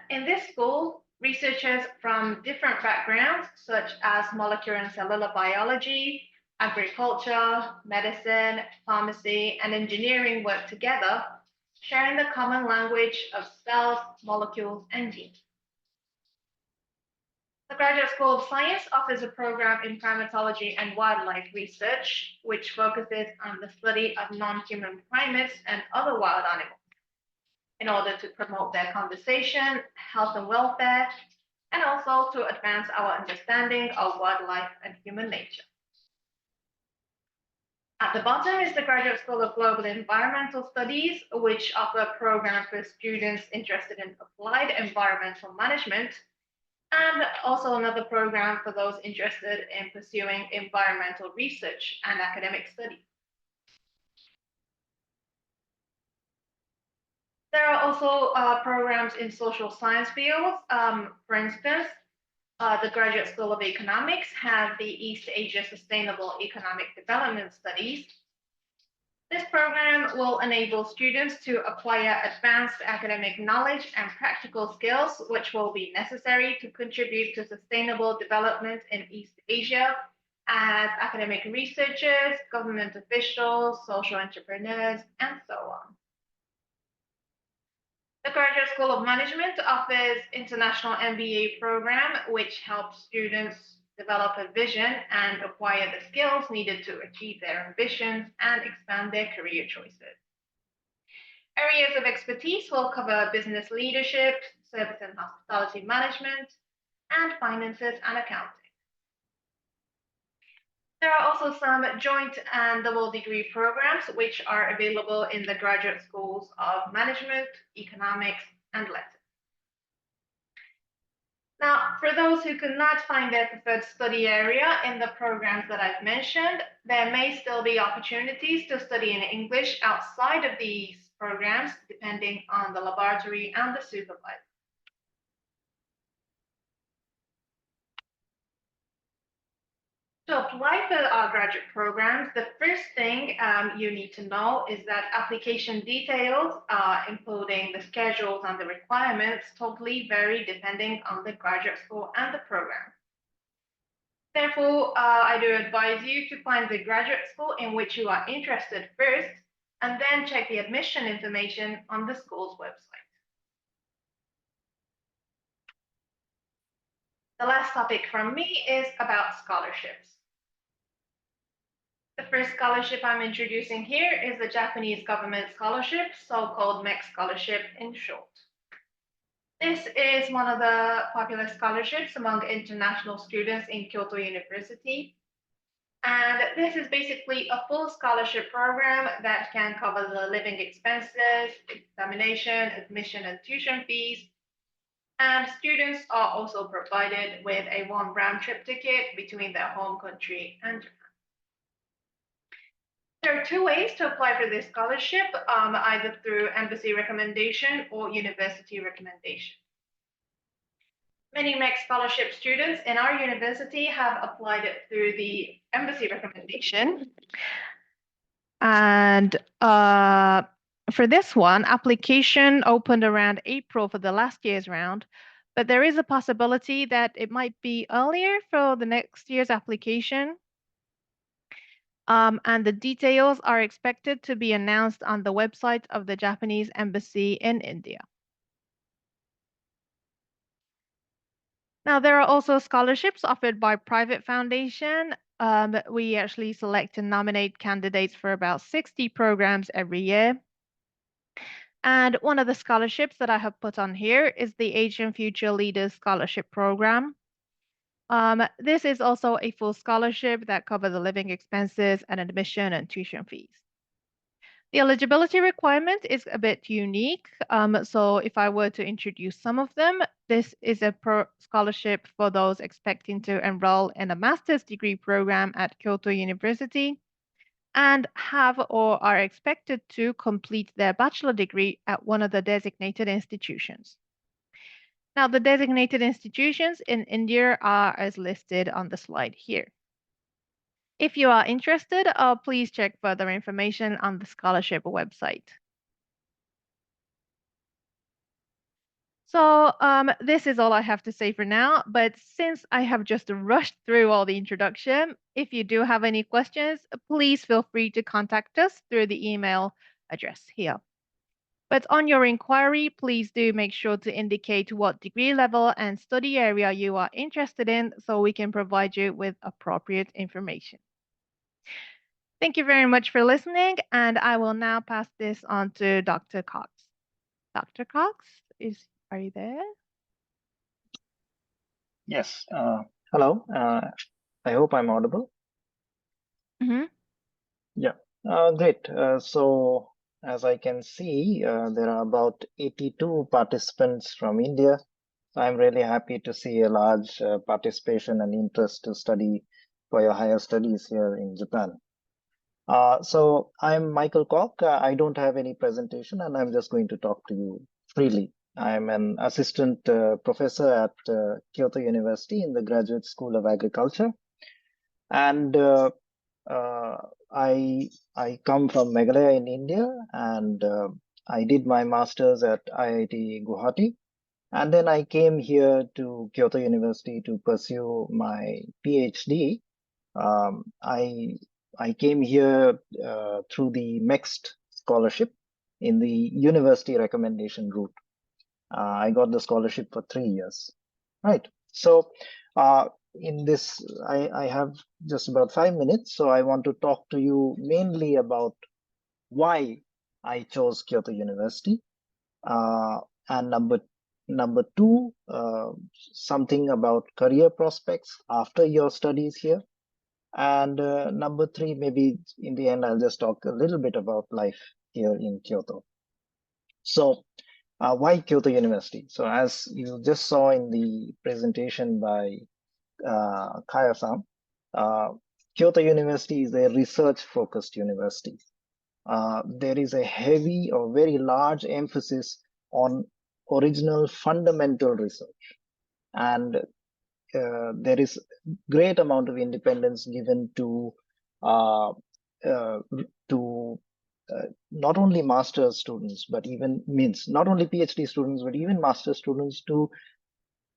In this school, researchers from different backgrounds, such as molecular and cellular biology, agriculture, medicine, pharmacy, and engineering work together sharing the common language of cells, molecules, and genes. The Graduate School of Science offers a program in primatology and wildlife research, which focuses on the study of non-human primates and other wild animals in order to promote their conservation, health and welfare, and also to advance our understanding of wildlife and human nature. At the bottom is the Graduate School of Global Environmental Studies, which offer a program for students interested in applied environmental management, and also another program for those interested in pursuing environmental research and academic study. There are also programs in social science fields. For instance, the Graduate School of Economics have the East Asia Sustainable Economic Development Studies. This program will enable students to acquire advanced academic knowledge and practical skills, which will be necessary to contribute to sustainable development in East Asia as academic researchers, government officials, social entrepreneurs, and so on. The Graduate School of Management offers international MBA program, which helps students develop a vision and acquire the skills needed to achieve their ambitions and expand their career choices. Areas of expertise will cover business leadership, service and hospitality management, and finances and accounting. There are also some joint and double degree programs which are available in the graduate schools of management, economics, and letters. Now, for those who could not find their preferred study area in the programs that I've mentioned, there may still be opportunities to study in English outside of these programs, depending on the laboratory and the supervisor. To apply for our graduate programs, the first thing you need to know is that application details, including the schedules and the requirements, totally vary depending on the graduate school and the program. Therefore, I do advise you to find the graduate school in which you are interested first, and then check the admission information on the school's website. The last topic from me is about scholarships. The first scholarship I'm introducing here is the Japanese government scholarship, so-called MEC scholarship in short. This is one of the popular scholarships among international students in Kyoto University. And this is basically a full scholarship program that can cover the living expenses, examination, admission, and tuition fees. And students are also provided with a one round trip ticket between their home country and Japan. There are two ways to apply for this scholarship, either through embassy recommendation or university recommendation. Many MEC scholarship students in our university have applied it through the embassy recommendation. And for this one, application opened around April for the last year's round, but there is a possibility that it might be earlier for the next year's application. And the details are expected to be announced on the website of the Japanese Embassy in India. Now, there are also scholarships offered by private foundation. We actually select and nominate candidates for about 60 programs every year. And one of the scholarships that I have put on here is the Asian Future Leaders Scholarship Program. This is also a full scholarship that covers the living expenses and admission and tuition fees. The eligibility requirement is a bit unique. So if I were to introduce some of them, this is a scholarship for those expecting to enroll in a master's degree program at Kyoto University and have or are expected to complete their bachelor degree at one of the designated institutions. Now, the designated institutions in India are as listed on the slide here. If you are interested, please check further information on the scholarship website. So this is all I have to say for now, but since I have just rushed through all the introduction, if you do have any questions, please feel free to contact us through the email address here.
But on your inquiry, please do make sure to indicate what degree level and study area you are interested in so we can provide you with appropriate information. Thank you very much for listening, and I will now pass this on to Dr. Cox. Dr. Cox, are you there?
Yes. Hello. I hope I'm audible.
Mm-hmm.
Yeah. Great. So as I can see, there are about 82 participants from India. So I'm really happy to see a large participation and interest to study for your higher studies here in Japan. So I'm Michael Koch. I don't have any presentation, and I'm just going to talk to you freely. I'm an assistant professor at Kyoto University in the Graduate School of Agriculture. And I come from Meghalaya in India, and I did my master's at IIT Guwahati. And then I came here to Kyoto University to pursue my PhD. I came here through the MEXT scholarship in the university recommendation route. I got the scholarship for 3 years. Right. So in this, I have just about 5 minutes. So I want to talk to you mainly about why I chose Kyoto University. And number two, something about career prospects after your studies here. And number three, maybe in the end, I'll just talk a little bit about life here in Kyoto. So why Kyoto University? So as you just saw in the presentation by Kaya-san, Kyoto University is a research-focused university. There is a heavy or very large emphasis on original fundamental research. And there is great amount of independence given to not only master's students, but even not only PhD students, but even master's students to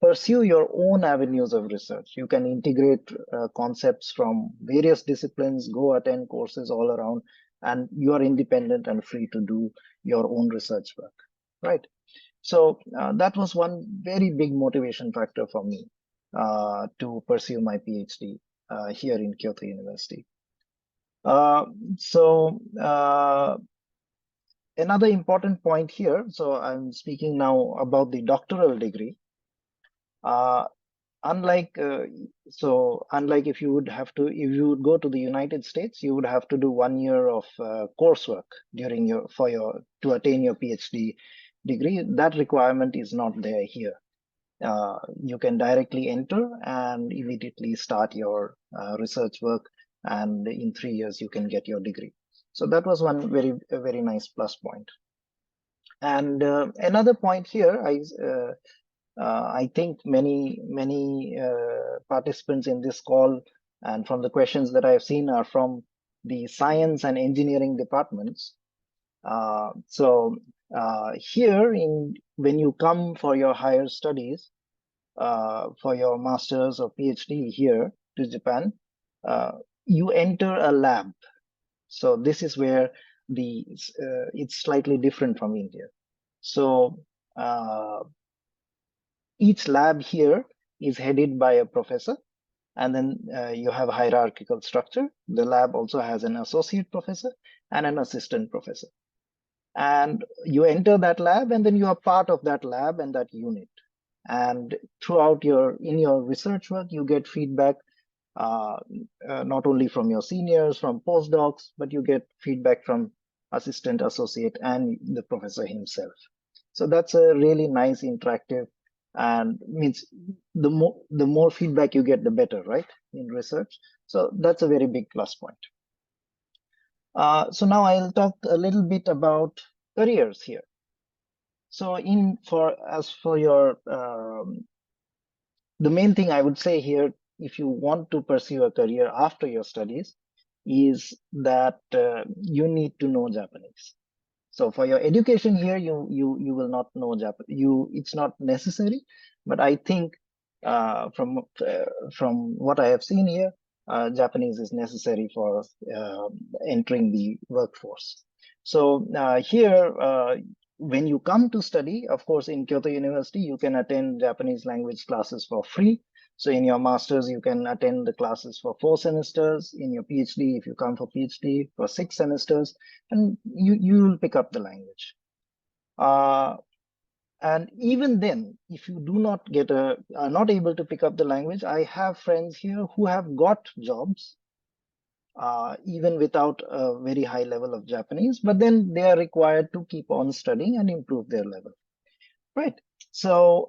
pursue your own avenues of research. You can integrate concepts from various disciplines, go attend courses all around, and you are independent and free to do your own research work, right? So that was one very big motivation factor for me to pursue my PhD here in Kyoto University. Another important point here, so I'm speaking now about the doctoral degree. Unlike if you would go to the United States, you would have to do 1 year of coursework to attain your PhD degree. That requirement is not there here. You can directly enter and immediately start your research work, and in 3 years you can get your degree. So that was one very nice plus point. And another point here, I think many participants in this call and from the questions that I've seen are from the science and engineering departments. Here, when you come for your higher studies, for your master's or PhD here to Japan, you enter a lab. So this is where it's slightly different from India. So each lab here is headed by a professor, and then you have a hierarchical structure. The lab also has an associate professor and an assistant professor. And you enter that lab, and then you are part of that lab and that unit. And throughout in your research work, you get feedback not only from your seniors, from postdocs, but you get feedback from assistant, associate, and the professor himself. So that's a really nice interactive, and means the more feedback you get, the better, right, in research. So that's a very big plus point. So now I'll talk a little bit about careers here. So the main thing I would say here, if you want to pursue a career after your studies, is that you need to know Japanese. So for your education here, you will not know Japanese. It's not necessary, but I think from what I have seen here, Japanese is necessary for entering the workforce. So here when you come to study, of course, in Kyoto University, you can attend Japanese language classes for free. So in your master's, you can attend the classes for 4 semesters. In your PhD, if you come for PhD, for 6 semesters, and you will pick up the language. And even then, if you do not are not able to pick up the language, I have friends here who have got jobs even without a very high level of Japanese, but then they are required to keep on studying and improve their level. Right. So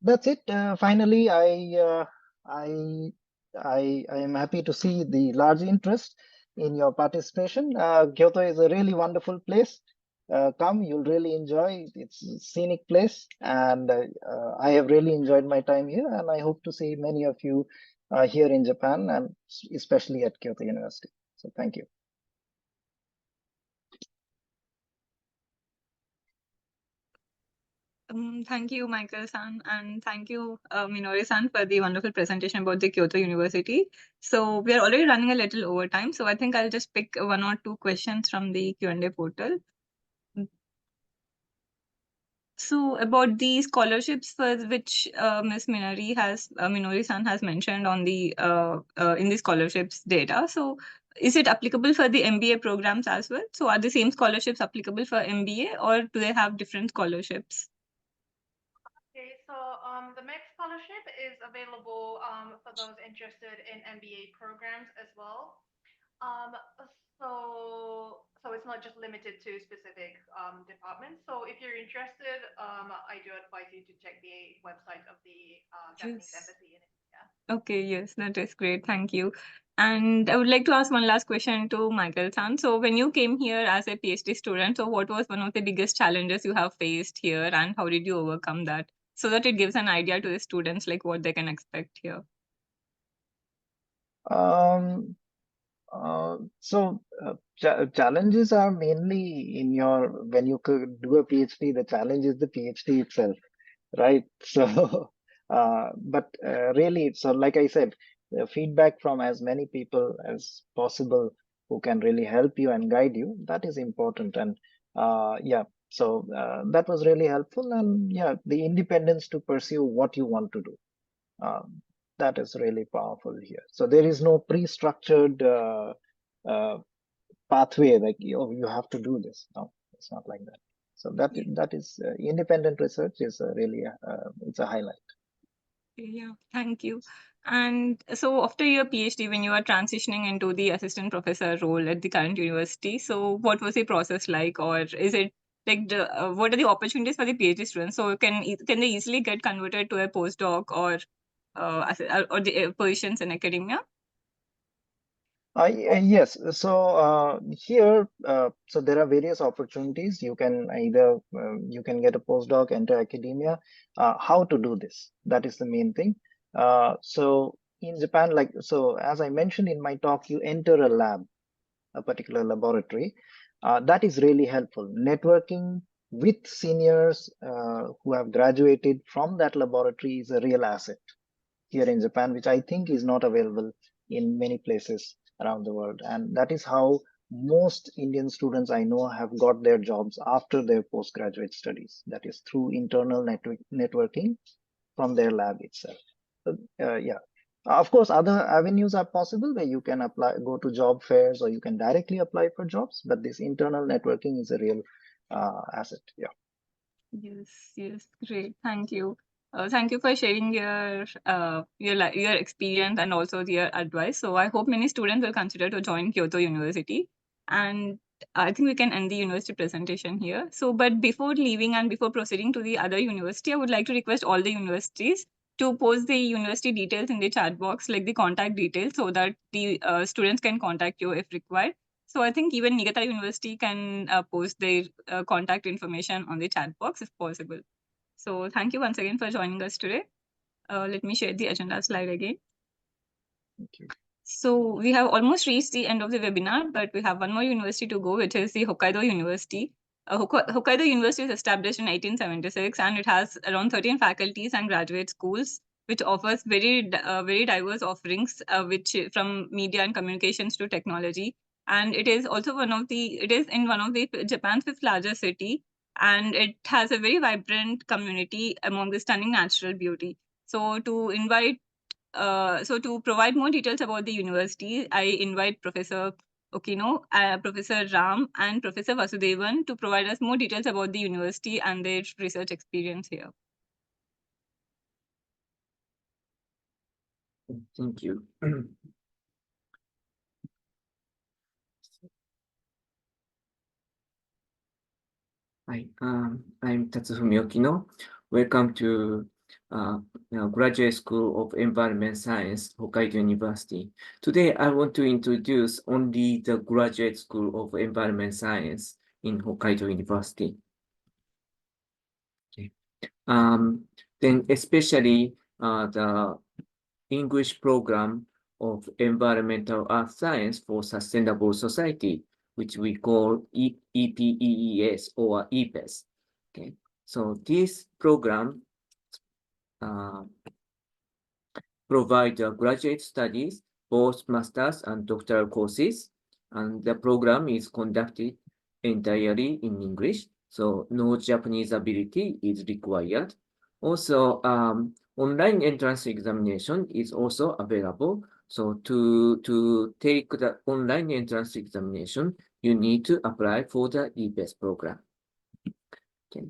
that's it. Finally, I am happy to see the large interest in your participation. Kyoto is a really wonderful place. Come, you'll really enjoy. It's a scenic place, and I have really enjoyed my time here. And I hope to see many of you here in Japan, and especially at Kyoto University. So thank you.
Thank you, Michael-san, and thank you, Minori-san, for the wonderful presentation about the Kyoto University. So we are already running a little over time, so I think I'll just pick 1 or 2 questions from the Q&A portal. So about the scholarships for which Ms. Minori-san has mentioned on the in the scholarships data. So is it applicable for the MBA programs as well? So are the same scholarships applicable for MBA, or do they have different scholarships?
Okay, so the MEC scholarship is available for those interested in MBA programs as well. So it's not just limited to specific departments. So if you're interested, I do advise you to check the website of the Japanese
Yes.
embassy in India.
Okay, yes, that is great. Thank you. And I would like to ask one last question to Michael-san. So when you came here as a PhD student, so what was one of the biggest challenges you have faced here, and how did you overcome that? So that it gives an idea to the students like what they can expect here.
Challenges are mainly in when you could do a PhD, the challenge is the PhD itself, right? So, really, so like I said, the feedback from as many people as possible who can really help you and guide you, that is important. And yeah, so that was really helpful. And yeah, the independence to pursue what you want to do. That is really powerful here. So there is no pre-structured pathway like you have to do this. No, it's not like that. So that is independent research is really it's a highlight.
Yeah, thank you. And so after your PhD, when you are transitioning into the assistant professor role at the current university, so what was the process like, or is it like what are the opportunities for the PhD students? So can they easily get converted to a postdoc or the positions in academia?
Yes, so here, so there are various opportunities. You can either you can get a postdoc, enter academia. How to do this? That is the main thing. So in Japan, like so, as I mentioned in my talk, you enter a lab, a particular laboratory. That is really helpful. Networking with seniors who have graduated from that laboratory is a real asset here in Japan, which I think is not available in many places around the world. And that is how most Indian students I know have got their jobs after their postgraduate studies. That is through internal networking from their lab itself. So, yeah. Of course, other avenues are possible where you can go to job fairs, or you can directly apply for jobs. But this internal networking is a real asset. Yeah.
Yes, great. Thank you. Thank you for sharing your experience and also your advice. So I hope many students will consider to join Kyoto University. And I think we can end the university presentation here. So, but before leaving and before proceeding to the other university, I would like to request all the universities to post the university details in the chat box, like the contact details, so that the students can contact you if required. So I think even Niigata University can post their contact information on the chat box if possible. So thank you once again for joining us today. Let me share the agenda slide again.
Thank you.
So we have almost reached the end of the webinar, but we have one more university to go, which is the Hokkaido University. Hokkaido University was established in 1876, and it has around 13 faculties and graduate schools, which offers very diverse offerings, which from media and communications to technology. And it is also it is in one of the Japan's 5th largest city, and it has a very vibrant community among the stunning natural beauty. So to provide more details about the university, I invite Professor Okino, Professor Ram, and Professor Vasudevan to provide us more details about the university and their research experience here.
Thank you. Hi, I'm Tatsufumi Okino. Welcome to Graduate School of Environment Science, Hokkaido University. Today, I want to introduce only the Graduate School of Environment Science in Hokkaido University. Okay. Then especially the English program of Environmental Earth Science for Sustainable Society, which we call EPEES or EPES. Okay, so this program provide graduate studies, both master's and doctoral courses, and the program is conducted entirely in English, so no Japanese ability is required. Also, online entrance examination is also available. So to take the online entrance examination, you need to apply for the EPES program. Okay.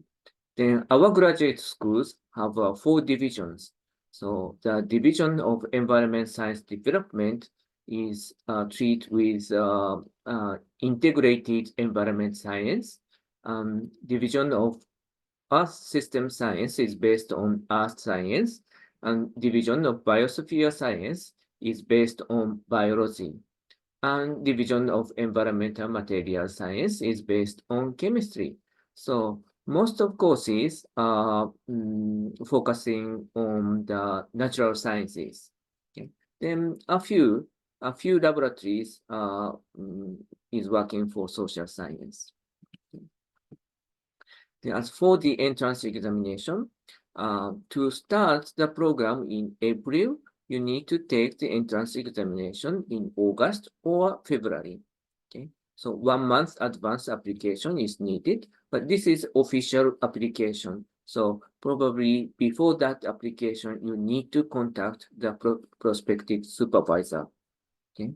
Then our graduate schools have 4 divisions. So the Division of Environment Science Development is treated with integrated environment science. Division of Earth System Science is based on Earth Science, and Division of Biosphere Science is based on biology. And Division of Environmental Material Science is based on chemistry. So most of courses are focusing on the natural sciences. Okay. Then a few laboratories is working for social science. As for the entrance examination, to start the program in April, you need to take the entrance examination in August or February. Okay, so 1 month advance application is needed, but this is official application. So probably before that application, you need to contact the prospective supervisor. Okay,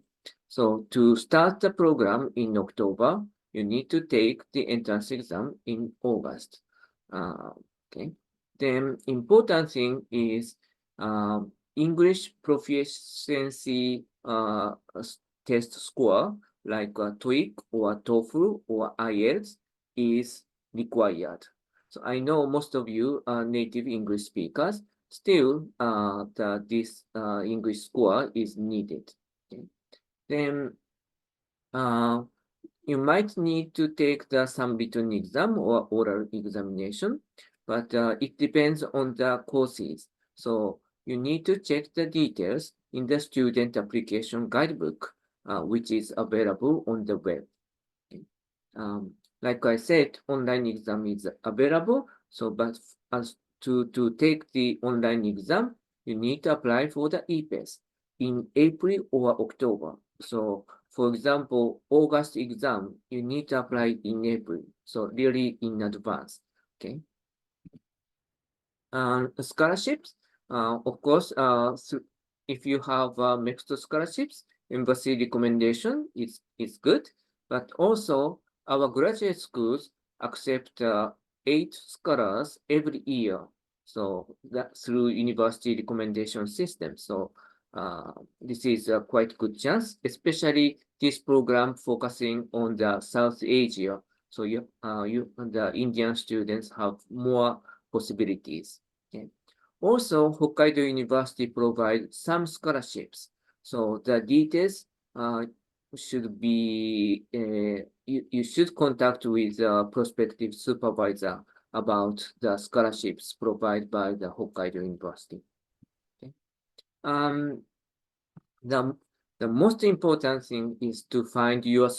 so to start the program in October, you need to take the entrance exam in August. Okay. Then important thing is English proficiency test score like TOEIC or TOEFL or IELTS is required. So I know most of you are native English speakers. Still, this English score is needed. Okay. Then you might need to take some written exam or oral examination, but it depends on the courses. So you need to check the details in the student application guidebook, which is available on the web. Okay. Like I said, online exam is available. So, but as to take the online exam, you need to apply for the EPES in April or October. So, for example, August exam, you need to apply in April. So really in advance. Okay. Scholarships, of course, if you have mixed scholarships, embassy recommendation is good, but also our graduate schools accept 8 scholars every year. So that through university recommendation system. So this is a quite good chance, especially this program focusing on the South Asia. So the Indian students have more possibilities. Okay. Also, Hokkaido University provides some scholarships. So the details should be, you should contact with the prospective supervisor about the scholarships provided by the Hokkaido University. Okay. The most important thing is to find your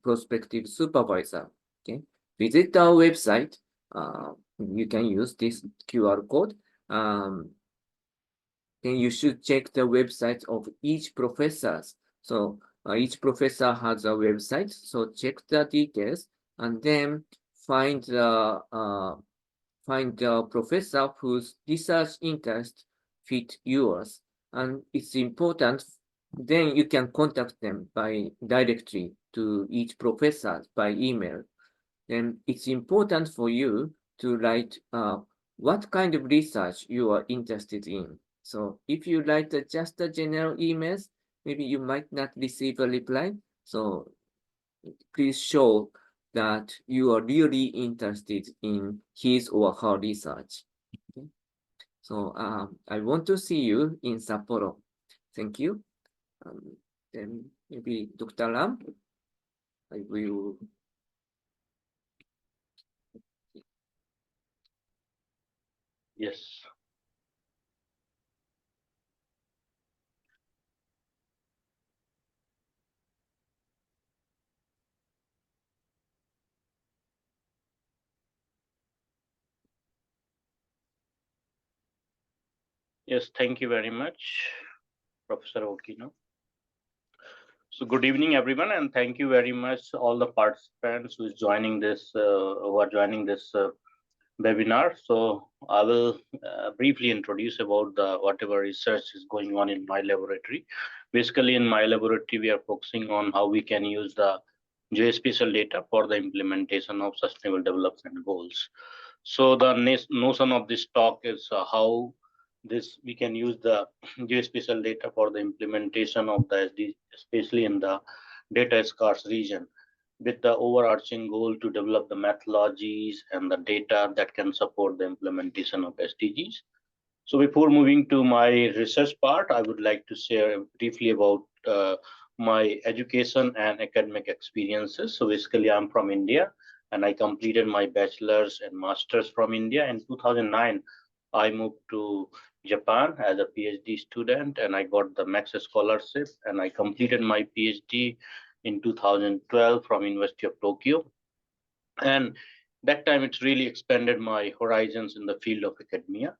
prospective supervisor. Okay. Visit our website. You can use this QR code. Then you should check the website of each professor. So each professor has a website. So check the details and then find the professor whose research interest fit yours, and it's important. Then you can contact them directly to each professor by email. Then it's important for you to write what kind of research you are interested in. So if you write just a general emails, maybe you might not receive a reply. So please show that you are really interested in his or her research. Okay? So I want to see you in Sapporo. Thank you. Then maybe Dr. Lam, I will.
Yes. Yes, thank you very much, Professor Okino. So good evening, everyone, and thank you very much all the participants who are joining this webinar. So I will briefly introduce about whatever research is going on in my laboratory. Basically, in my laboratory, we are focusing on how we can use the geospatial data for the implementation of sustainable development goals. So the notion of this talk is how we can use the geospatial data for the implementation of the SD, especially in the data scarce region, with the overarching goal to develop the methodologies and the data that can support the implementation of SDGs. So before moving to my research part, I would like to share briefly about my education and academic experiences. So basically, I'm from India, and I completed my bachelor's and master's from India. In 2009, I moved to Japan as a PhD student, and I got the Max Scholarship, and I completed my PhD in 2012 from University of Tokyo. And that time, it's really expanded my horizons in the field of academia.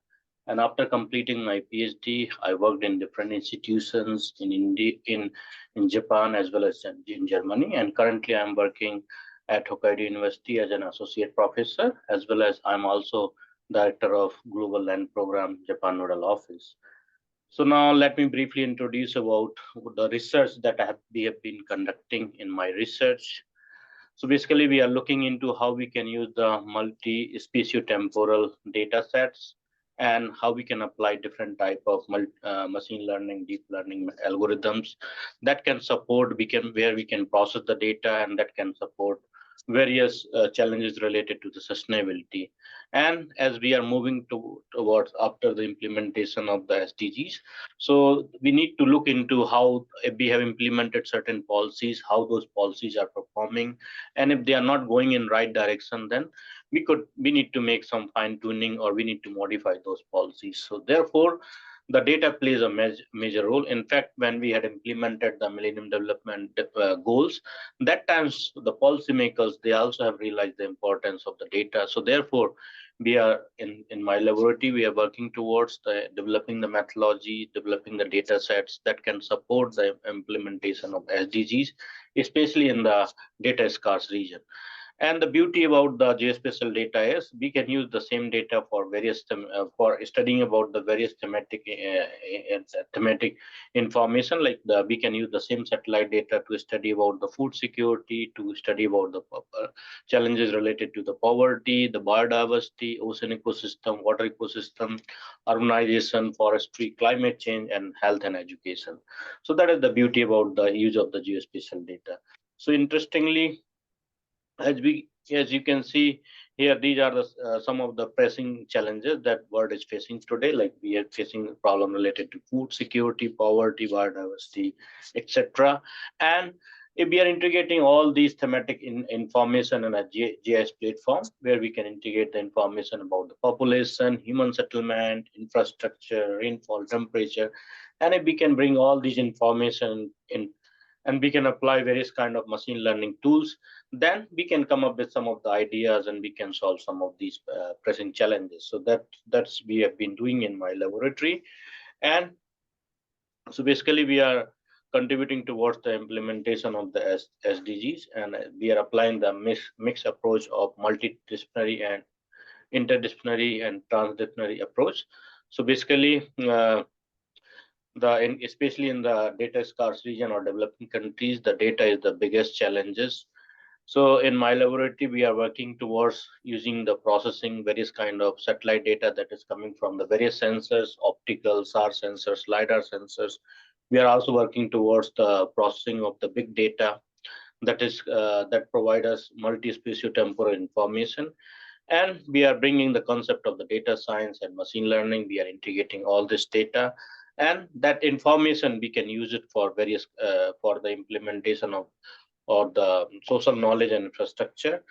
And after completing my PhD, I worked in different institutions in India, in Japan, as well as in Germany. And currently, I'm working at Hokkaido University as an associate professor, as well as I'm also director of Global Land Program Japan Nodal Office. So now let me briefly introduce about the research that we have been conducting in my research. So basically, we are looking into how we can use the multi-spatiotemporal data sets and how we can apply different type of machine learning, deep learning algorithms that can support where we can process the data and that can support various challenges related to the sustainability. And as we are moving towards after the implementation of the SDGs, so we need to look into how we have implemented certain policies, how those policies are performing, and if they are not going in right direction, then we need to make some fine tuning or we need to modify those policies. So therefore, the data plays a major role. In fact, when we had implemented the Millennium Development Goals, that times the policymakers, they also have realized the importance of the data. So therefore, we are in my laboratory, we are working towards developing the methodology, developing the data sets that can support the implementation of SDGs, especially in the data scarce region. And the beauty about the geospatial data is we can use the same data for various for studying about the various thematic information. Like we can use the same satellite data to study about the food security, to study about the challenges related to the poverty, the biodiversity, ocean ecosystem, water ecosystem, urbanization, forestry, climate change, and health and education. So that is the beauty about the use of the geospatial data. So interestingly, as you can see here, these are some of the pressing challenges that world is facing today. Like we are facing a problem related to food security, poverty, biodiversity, etc. And if we are integrating all these thematic information in a GIS platform, where we can integrate the information about the population, human settlement, infrastructure, rainfall, temperature, and if we can bring all these information in, and we can apply various kind of machine learning tools, then we can come up with some of the ideas and we can solve some of these pressing challenges. So that's we have been doing in my laboratory. And so basically we are contributing towards the implementation of the SDGs, and we are applying the mix approach of multidisciplinary and interdisciplinary and transdisciplinary approach. So basically, especially in the data scarce region or developing countries, the data is the biggest challenges. So in my laboratory, we are working towards using the processing various kind of satellite data that is coming from the various sensors, optical, SAR sensors, LiDAR sensors. We are also working towards the processing of the big data that provide us multi-spatiotemporal information. And we are bringing the concept of the data science and machine learning. We are integrating all this data, and that information we can use it for various for the implementation of or the social knowledge and infrastructure.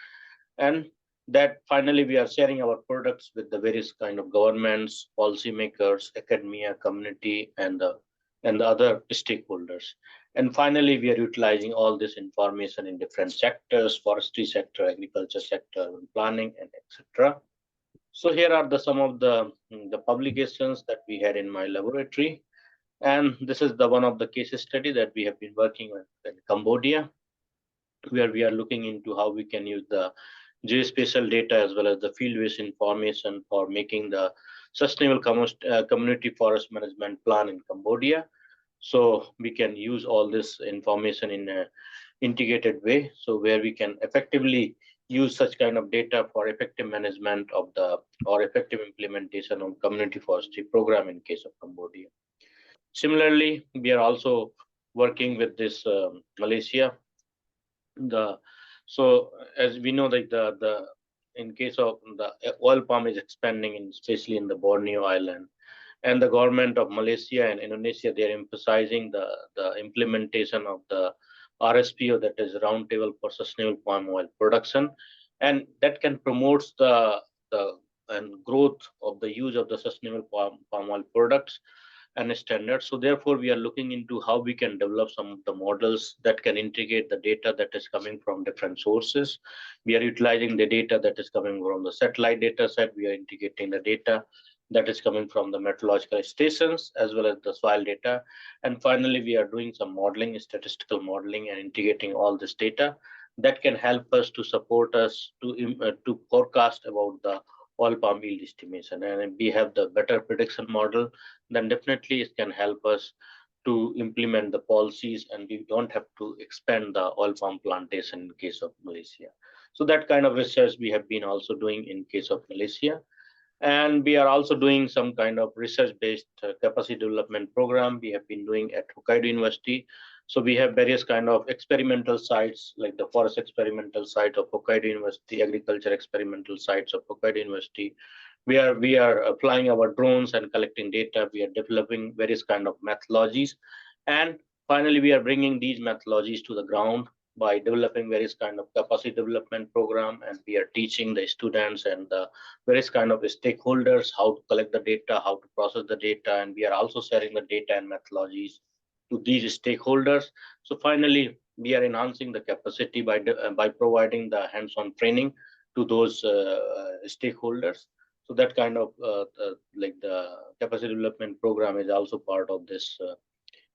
And that finally we are sharing our products with the various kind of governments, policymakers, academia, community, and the other stakeholders. And finally, we are utilizing all this information in different sectors: forestry sector, agriculture sector, planning, and etc. So here are some of the publications that we had in my laboratory. And this is the one of the case study that we have been working with in Cambodia, where we are looking into how we can use the geospatial data as well as the field-based information for making the sustainable community forest management plan in Cambodia. So we can use all this information in an integrated way, so where we can effectively use such kind of data for effective management of the or effective implementation of community forestry program in case of Cambodia. Similarly, we are also working with this Malaysia. So as we know, like the in case of the oil palm is expanding, especially in the Borneo Island, and the government of Malaysia and Indonesia, they are emphasizing the implementation of the RSPO, that is Roundtable for Sustainable Palm Oil Production, and that can promote the and growth of the use of the sustainable palm oil products and standards. So therefore, we are looking into how we can develop some of the models that can integrate the data that is coming from different sources. We are utilizing the data that is coming from the satellite data set. We are integrating the data that is coming from the meteorological stations as well as the soil data. And finally, we are doing some modeling, statistical modeling, and integrating all this data that can help us to support us to forecast about the oil palm yield estimation. And if we have the better prediction model, then definitely it can help us to implement the policies, and we don't have to expand the oil palm plantation in case of Malaysia. So that kind of research we have been also doing in case of Malaysia. And we are also doing some kind of research-based capacity development program we have been doing at Hokkaido University. So we have various kind of experimental sites, like the forest experimental site of Hokkaido University, agriculture experimental sites of Hokkaido University. We are flying our drones and collecting data. We are developing various kind of methodologies, and finally we are bringing these methodologies to the ground by developing various kind of capacity development program, and we are teaching the students and the various kind of stakeholders how to collect the data, how to process the data, and we are also sharing the data and methodologies to these stakeholders. So finally, we are enhancing the capacity by providing the hands-on training to those stakeholders. So that kind of like the capacity development program is also part of this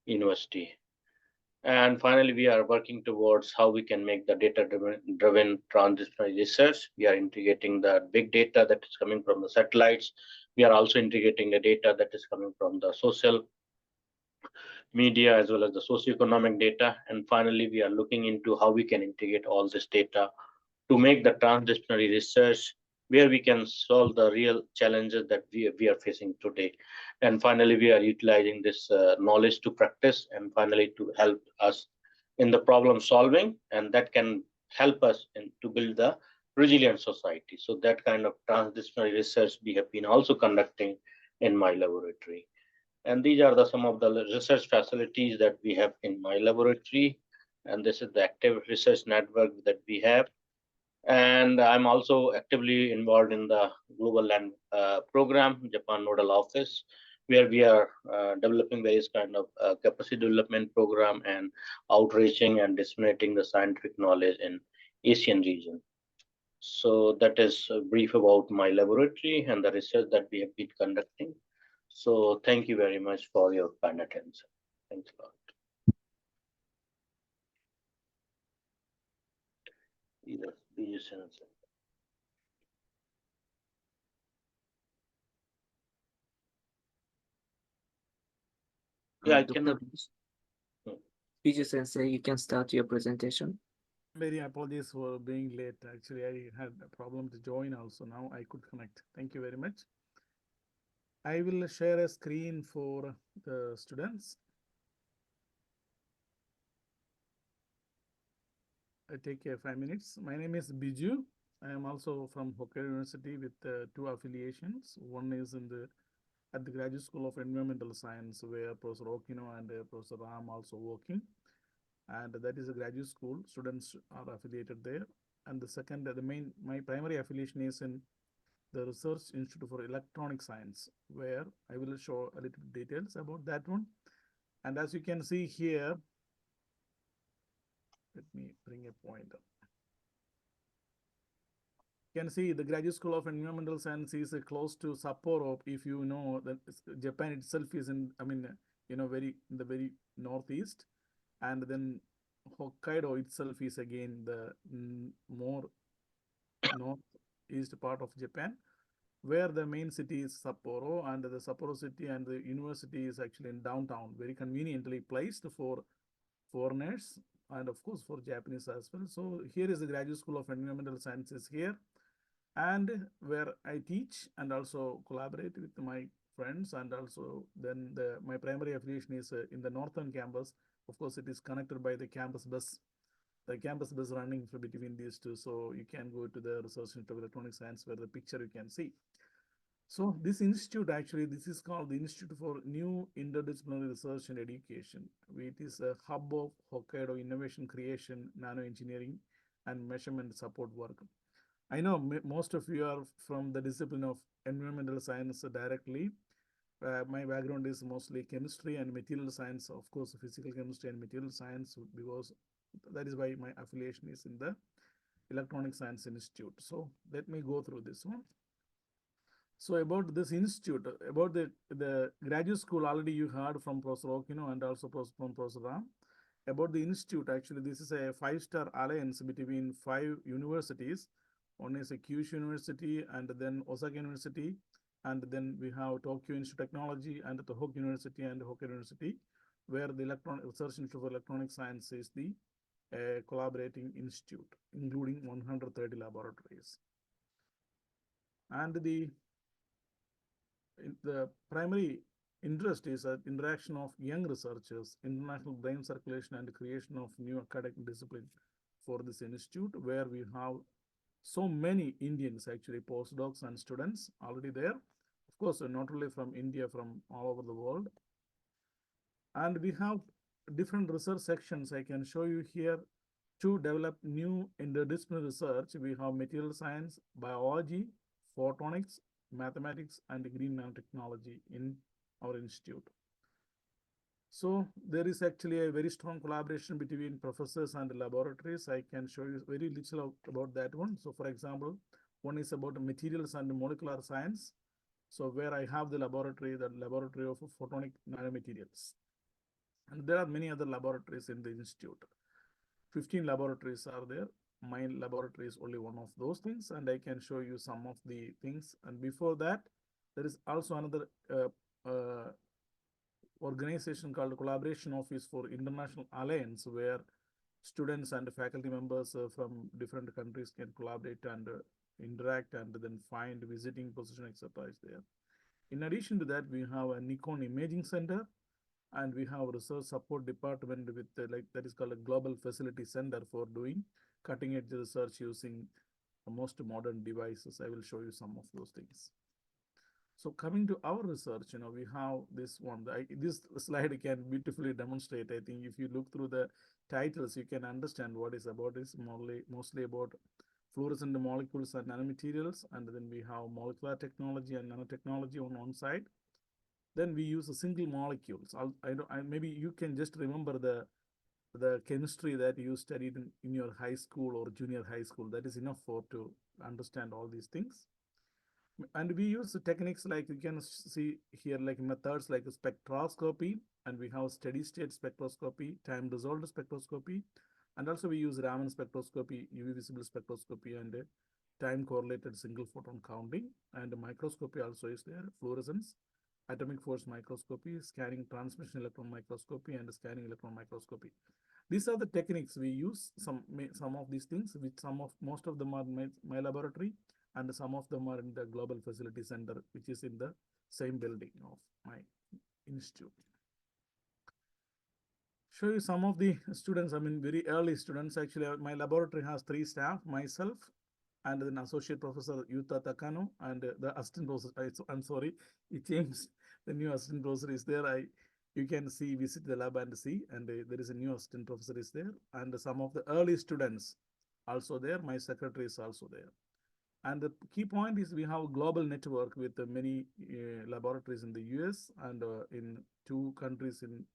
university. And finally, we are working towards how we can make the data-driven transdisciplinary research. We are integrating the big data that is coming from the satellites. We are also integrating the data that is coming from the social media as well as the socioeconomic data. And finally, we are looking into how we can integrate all this data to make the transdisciplinary research where we can solve the real challenges that we are facing today. And finally, we are utilizing this knowledge to practice, and finally to help us in the problem solving, and that can help us to build the resilient society. So that kind of transdisciplinary research we have been also conducting in my laboratory. And these are some of the research facilities that we have in my laboratory. And this is the active research network that we have. And I'm also actively involved in the Global Land Program, Japan Nodal Office, where we are developing various kind of capacity development program and outreaching and disseminating the scientific knowledge in Asian region. So that is a brief about my laboratory and the research that we have been conducting. So thank you very much for your kind attention. Thanks a lot. either BSNS. Yeah, I
Dr.
cannot.
Vijay Sensei, you can start your presentation.
Very apologies for being late. Actually, I had a problem to join also. Now I could connect. Thank you very much. I will share a screen for the students. I take 5 minutes. My name is Biju. I am also from Hokkaido University with two affiliations. One is at the Graduate School of Environmental Science, where Professor Okino and Professor Ram also working. And that is a graduate school. Students are affiliated there. And the second, my primary affiliation is in the Research Institute for Electronic Science, where I will show a little details about that one. And as you can see here, let me bring a pointer. You can see the Graduate School of Environmental Science is close to Sapporo. If you know that Japan itself is in, very in the very northeast, and then Hokkaido itself is again the more northeast part of Japan, where the main city is Sapporo, and the Sapporo city and the university is actually in downtown, very conveniently placed for foreigners and of course for Japanese as well. So here is the Graduate School of Environmental Sciences here, and where I teach and also collaborate with my friends, and also then my primary affiliation is in the northern campus. Of course, it is connected by the campus bus running between these two. So you can go to the Research Institute of Electronic Science, where the picture you can see. So this institute, actually, this is called the Institute for New Interdisciplinary Research and Education. It is a hub of Hokkaido innovation, creation, nano engineering, and measurement support work. I know most of you are from the discipline of environmental science directly. My background is mostly chemistry and material science, of course, physical chemistry and material science, because that is why my affiliation is in the Electronic Science Institute. So let me go through this one. So about this institute, about the graduate school, already you heard from Professor Okino and also from Professor Ram. About the institute, actually, this is a five-star alliance between 5 universities. One is a Kyushu University, and then Osaka University, and then we have Tokyo Institute of Technology and the Tohoku University and Hokkaido University, where the Research Institute for Electronic Science is the collaborating institute, including 130 laboratories. And the primary interest is the interaction of young researchers, international brain circulation, and creation of new academic discipline for this institute, where we have so many Indians, actually postdocs and students already there. Of course, not only from India, from all over the world. And we have different research sections. I can show you here to develop new interdisciplinary research. We have material science, biology, photonics, mathematics, and green nanotechnology in our institute. So there is actually a very strong collaboration between professors and laboratories. I can show you very little about that one. So for example, one is about materials and molecular science. So where I have the laboratory of photonic nanomaterials. And there are many other laboratories in the institute. 15 laboratories are there. My laboratory is only one of those things, and I can show you some of the things. And before that, there is also another organization called Collaboration Office for International Alliance, where students and faculty members from different countries can collaborate and interact and then find visiting position, etc. is there. In addition to that, we have a Nikon Imaging Center, and we have a research support department with that is called a Global Facility Center for doing cutting edge research using the most modern devices. I will show you some of those things. So coming to our research, we have this one. This slide can beautifully demonstrate. I think if you look through the titles, you can understand what is about. It's mostly about fluorescent molecules and nanomaterials, and then we have molecular technology and nanotechnology on one side. Then we use a single molecules. Maybe you can just remember the chemistry that you studied in your high school or junior high school. That is enough to understand all these things. And we use techniques like you can see here, like methods like spectroscopy, and we have steady state spectroscopy, time resolved spectroscopy, And also we use Raman spectroscopy, UV visible spectroscopy, and time correlated single photon counting. And microscopy also is there, fluorescence, atomic force microscopy, scanning transmission electron microscopy, and scanning electron microscopy. These are the techniques we use. Some of these things, which most of them are in my laboratory, and some of them are in the Global Facility Center, which is in the same building of my institute. Show you some of the students, I mean, very early students. Actually, my laboratory has 3 staff, myself, and then Associate Professor Yuta Takano, and the assistant professor, I'm sorry, it changed. The new assistant professor is there. You can see, visit the lab and see, and there is a new assistant professor is there, and some of the early students also there. My secretary is also there. And the key point is we have a global network with many laboratories in the US and in 2 countries in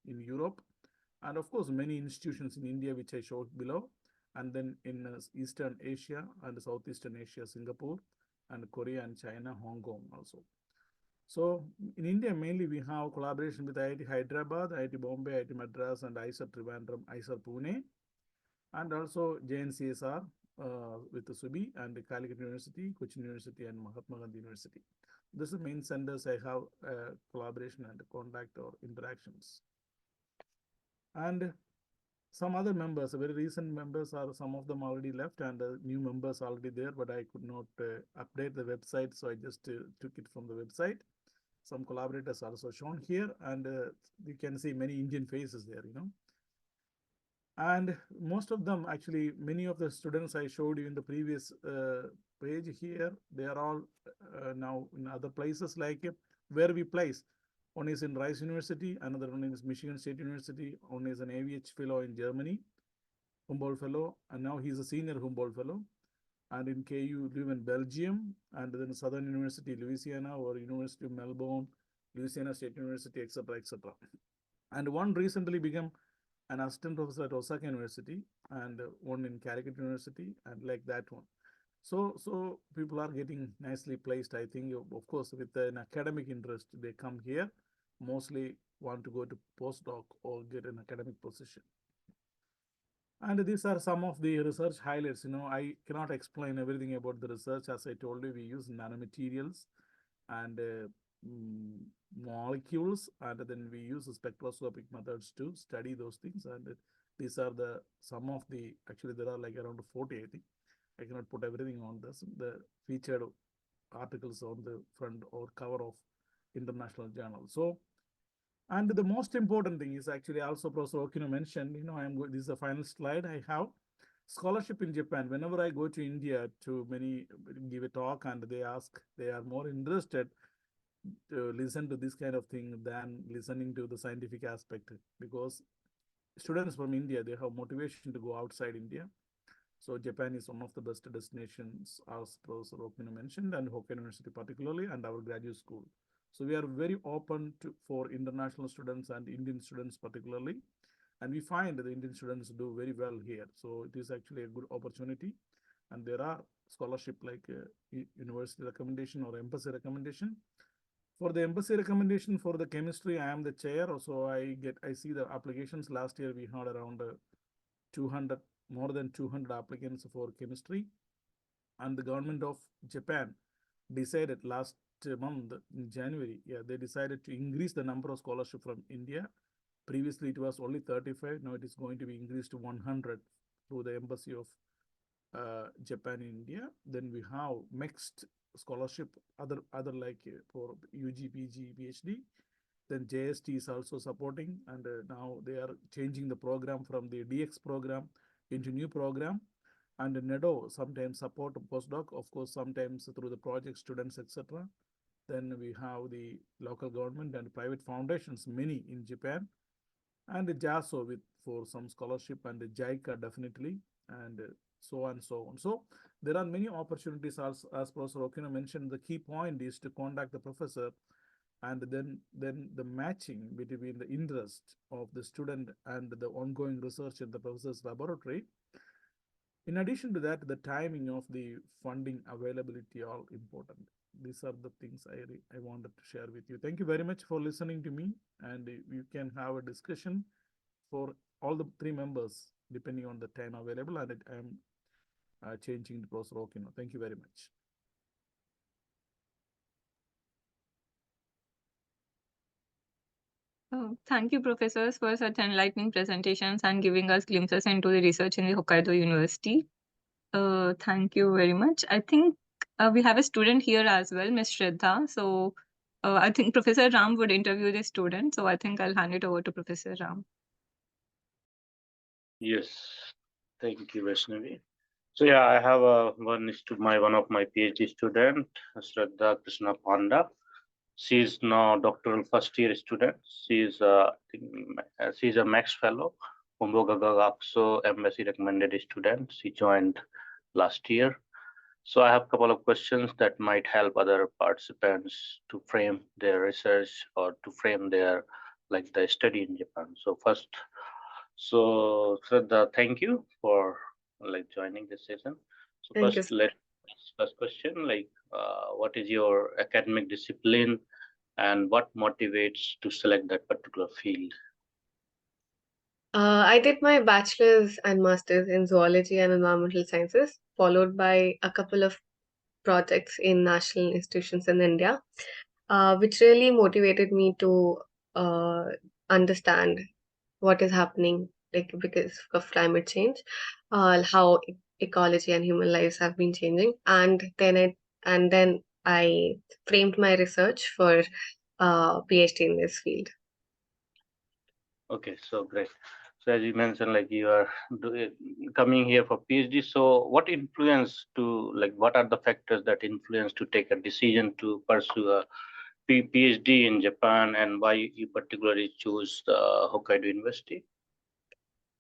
Europe, and of course many institutions in India, which I showed below, and then in Eastern Asia and Southeastern Asia, Singapore, and Korea and China, Hong Kong also. So in India, mainly we have collaboration with IIT Hyderabad, IIT Bombay, IIT Madras, and IISER Trivandrum, IISER Pune, and also JNCSR with the SUBI and the Calicut University, Cochin University, and Mahatma Gandhi University. This is the main centers I have collaboration and contact or interactions. And some other members, very recent members, are some of them already left, and new members already there, but I could not update the website, so I just took it from the website. Some collaborators also shown here, and you can see many Indian faces there, And most of them, actually, many of the students I showed you in the previous page here, they are all now in other places, like where we place. One is in Rice University, another one is Michigan State University, one is an AVH fellow in Germany, Humboldt fellow, and now he's a senior Humboldt fellow. And in KU live in Belgium, and then Southern University, Louisiana, or University of Melbourne, Louisiana State University, etc., etc. And one recently became an assistant professor at Osaka University, and one in Calicut University, and like that one. So people are getting nicely placed, I think. Of course, with an academic interest, they come here, mostly want to go to postdoc or get an academic position. And these are some of the research highlights. I cannot explain everything about the research. As I told you, we use nanomaterials and molecules, and then we use spectroscopic methods to study those things. And these are some of the, actually there are like around 40, I think. I cannot put everything on this. The featured articles on the front or cover of international journals. So, and the most important thing is actually also Professor Okino mentioned, this is the final slide I have. Scholarship in Japan. Whenever I go to India to give a talk, and they are more interested to listen to this kind of thing than listening to the scientific aspect, because students from India, they have motivation to go outside India. So Japan is one of the best destinations, as Professor Okino mentioned, and Hokkaido University particularly, and our graduate school. So we are very open for international students and Indian students particularly. And we find the Indian students do very well here. So it is actually a good opportunity. And there are scholarship like university recommendation or embassy recommendation. For the embassy recommendation for the chemistry, I am the chair. So I see the applications. Last year we had around 200, more than 200 applicants for chemistry. And the government of Japan decided last month in January, they decided to increase the number of scholarship from India. Previously, it was only 35. Now it is going to be increased to 100 through the embassy of Japan in India. Then we have mixed scholarship, other like for UG, PG, PhD. Then JST is also supporting, and now they are changing the program from the DX program into new program. And NEDO sometimes support postdoc, of course, sometimes through the project students, etc. Then we have the local government and private foundations, many in Japan, and JASO for some scholarship, and JICA definitely, and so on and so on. So there are many opportunities. As Professor Okino mentioned, the key point is to contact the professor, and then the matching between the interest of the student and the ongoing research in the professor's laboratory. In addition to that, the timing of the funding availability are important. These are the things I wanted to share with you. Thank you very much for listening to me, and you can have a discussion for all the three members, depending on the time available, and I am changing to Professor Okino. Thank you very much.
Thank you, professors, for such enlightening presentations and giving us glimpses into the research in the Hokkaido University. Thank you very much. I think we have a student here as well, Ms. Shraddha. So I think Professor Ram would interview the student. So I think I'll hand it over to Professor Ram.
Yes, thank you, Vaishnavi. So yeah, I have one of my PhD student, Shraddha Krishna Panda. She is now doctoral first year student. She's a Max Fellow, Umbogagakso Embassy recommended student. She joined last year. So I have a couple of questions that might help other participants to frame their research or to frame their the study in Japan. So first, Shraddha, thank you for joining this session. So
Thank you.
first question, what is your academic discipline and what motivates to select that particular field?
I did my bachelor's and master's in zoology and environmental sciences, followed by a couple of projects in national institutions in India, which really motivated me to understand what is happening, like because of climate change, how ecology and human lives have been changing, and then I framed my research for PhD in this field.
Okay, so great. So as you mentioned, you are coming here for PhD. So what what are the factors that influence to take a decision to pursue a PhD in Japan, and why you particularly choose Hokkaido University?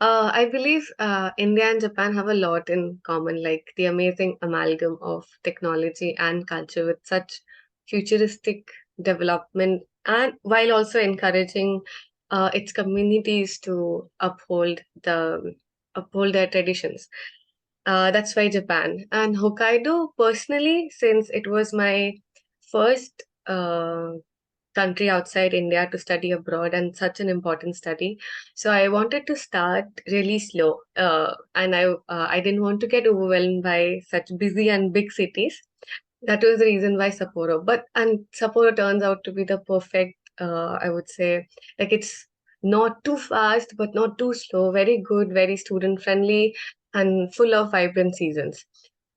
I believe India and Japan have a lot in common, like the amazing amalgam of technology and culture with such futuristic development, and while also encouraging its communities to uphold their traditions. That's why Japan and Hokkaido, personally, since it was my first country outside India to study abroad and such an important study. So I wanted to start really slow, and I didn't want to get overwhelmed by such busy and big cities. That was the reason why Sapporo. And Sapporo turns out to be the perfect, I would say, like it's not too fast but not too slow. Very good, very student friendly, and full of vibrant seasons.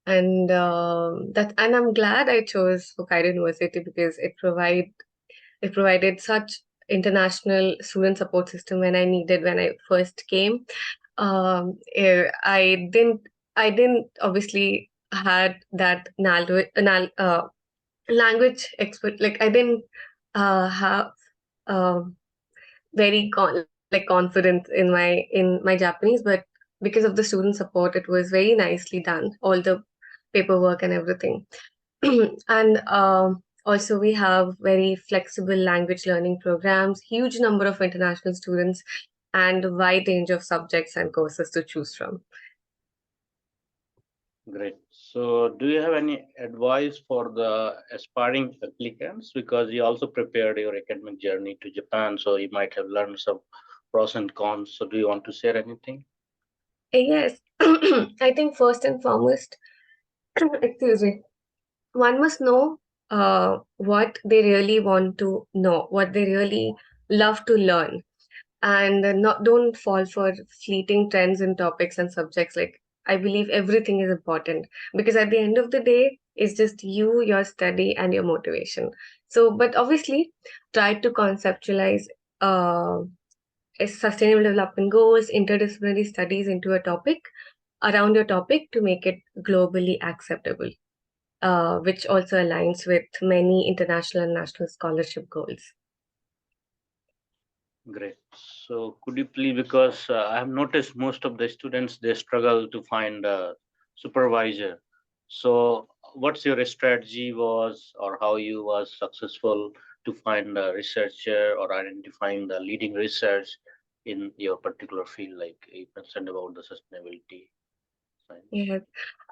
And I'm glad I chose Hokkaido University because it provided such international student support system when I needed when I first came. I didn't obviously had that language expert. Like I didn't have um confidence in my Japanese, but because of the student support, it was very nicely done. All the paperwork and everything. And also we have very flexible language learning programs, huge number of international students, and a wide range of subjects and courses to choose from.
Great. So do you have any advice for the aspiring applicants? Because you also prepared your academic journey to Japan, so you might have learned some pros and cons. So do you want to share anything?
Yes, I think first and foremost, excuse me, one must know what they really want to know, what they really love to learn, and not don't fall for fleeting trends in topics and subjects. Like I believe everything is important because at the end of the day, it's just you, your study, and your motivation. So, but obviously, try to conceptualize sustainable development goals, interdisciplinary studies into a topic around your topic to make it globally acceptable, which also aligns with many international and national scholarship goals.
Great. So could you please, because I have noticed most of the students, they struggle to find a supervisor. So what's your strategy was, or how you was successful to find a researcher or identifying the leading research in your particular field, like you mentioned about the sustainability fine.
Yes.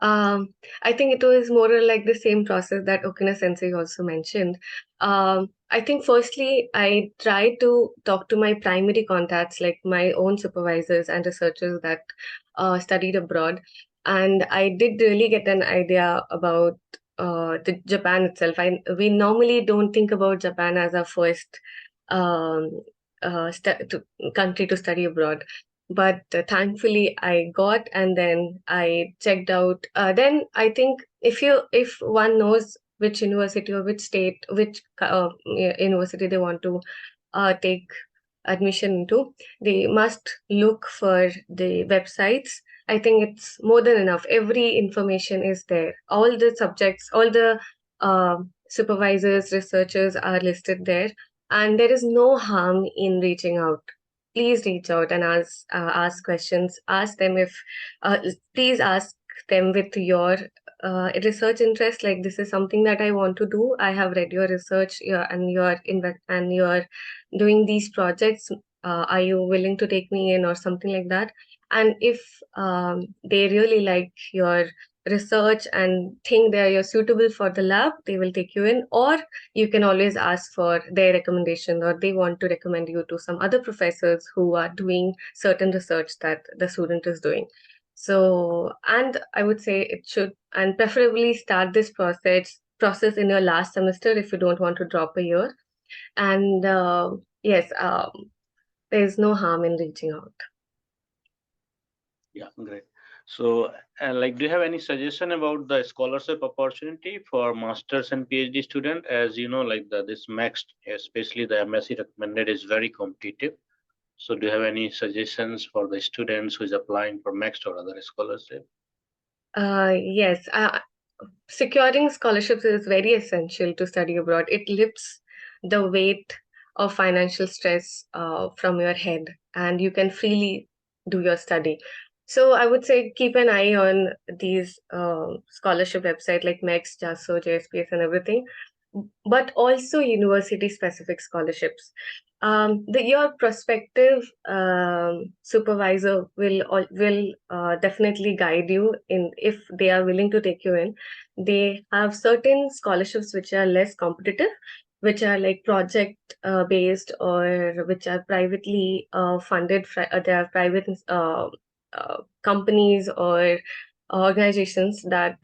I think it was more or like the same process that Okina Sensei also mentioned. I think firstly, I tried to talk to my primary contacts, like my own supervisors and researchers that studied abroad. And I did really get an idea about the Japan itself. We normally don't think about Japan as our first um, country to study abroad, but thankfully I got, and then I checked out. Then I think if one knows which university or which state, which university they want to take admission into, they must look for the websites. I think it's more than enough. Every information is there. All the subjects, all the supervisors, researchers are listed there, and there is no harm in reaching out. Please reach out and ask questions. Ask them if please ask them with your research interest. Like, this is something that I want to do. I have read your research, and you're doing these projects. Are you willing to take me in, or something like that? And if they really like your research and think that you're suitable for the lab, they will take you in. Or you can always ask for their recommendation, or they want to recommend you to some other professors who are doing certain research that the student is doing. So, and I would say it should, and preferably start this process in your last semester if you don't want to drop a year. And yes, there's no harm in reaching out.
Yeah, great. So, like, do you have any suggestion about the scholarship opportunity for masters and PhD student? As you know, like this next, especially the MSc recommended, is very competitive. So, do you have any suggestions for the students who is applying for next or other scholarship?
Yes, securing scholarships is very essential to study abroad. It lifts the weight of financial stress from your head, and you can freely do your study. So I would say keep an eye on these scholarship websites like MEX, JASO, JSPS, and everything, but also university-specific scholarships. Your prospective supervisor will definitely guide you in if they are willing to take you in. They have certain scholarships which are less competitive, which are like project based, or which are privately funded. They are private companies or organizations that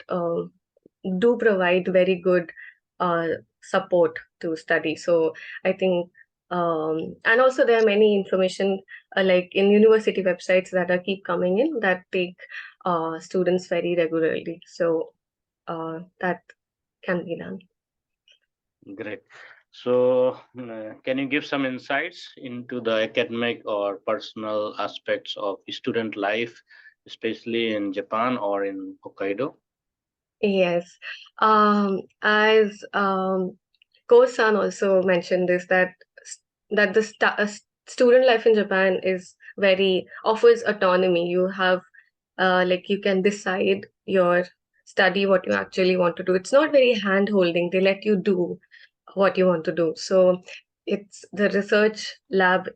do provide very good uh, support to study. So I think, and also there are many information like in university websites that are keep coming in that take students very regularly. So that can be done.
Great. So, can you give some insights into the academic or personal aspects of student life, especially in Japan or in Hokkaido?
Yes. As Ko-san also mentioned this, that student life in Japan is offers autonomy. You have like you can decide your study, what you actually want to do. It's not very hand holding. They let you do what you want to do. So it's the research lab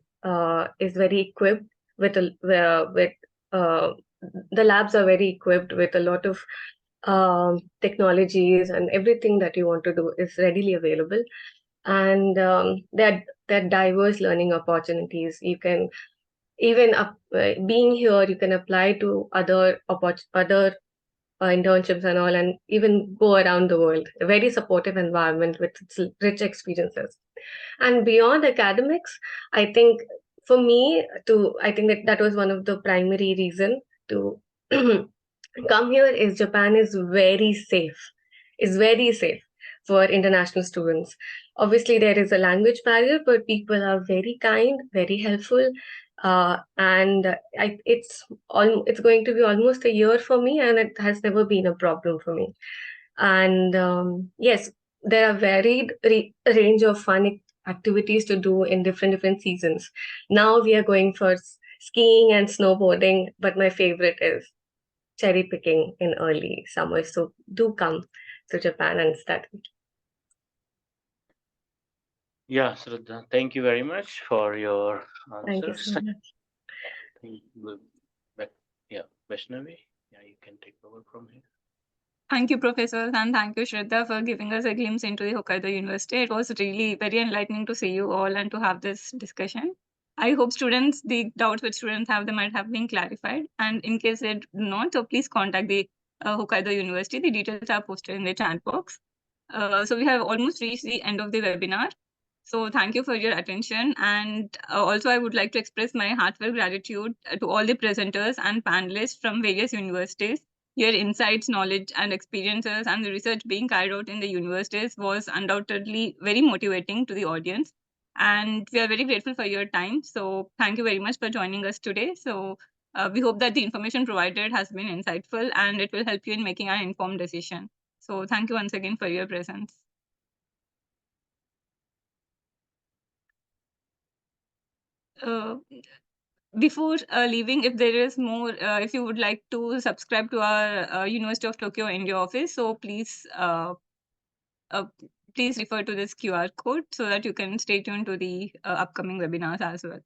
is very equipped with the labs are very equipped with a lot of technologies, and everything that you want to do is readily available. And there are diverse learning opportunities. You can even being here, you can apply to other internships and all, and even go around the world. A very supportive environment with its rich experiences. And beyond academics, I think for me, I think that was one of the primary reason to come here is Japan is very safe. Is very safe for international students. Obviously, there is a language barrier, but people are very kind, very helpful, and it's going to be almost a year for me, and it has never been a problem for me. And yes, there are varied range of fun activities to do in different seasons. Now we are going for skiing and snowboarding, but my favorite is cherry picking in early summer. So do come to Japan and study.
Yeah, Shraddha, thank you very much for your
Thank you
answers.
so much.
Yeah, Vaishnavi, yeah, you can take over from here.
Thank you, Professor, and thank you, Shraddha, for giving us a glimpse into the Hokkaido University. It was really very enlightening to see you all and to have this discussion. I hope the doubts which students have, they might have been clarified. And in case they do not, so please contact the Hokkaido University. The details are posted in the chat box. So we have almost reached the end of the webinar. So thank you for your attention. And also I would like to express my heartfelt gratitude to all the presenters and panelists from various universities. Your insights, knowledge, and experiences and the research being carried out in the universities was undoubtedly very motivating to the audience. And we are very grateful for your time. So thank you very much for joining us today. So we hope that the information provided has been insightful and it will help you in making an informed decision. So thank you once again for your presence. Before leaving, if there is more, if you would like to subscribe to our University of Tokyo India office, so please refer to this QR code so that you can stay tuned to the upcoming webinars as well.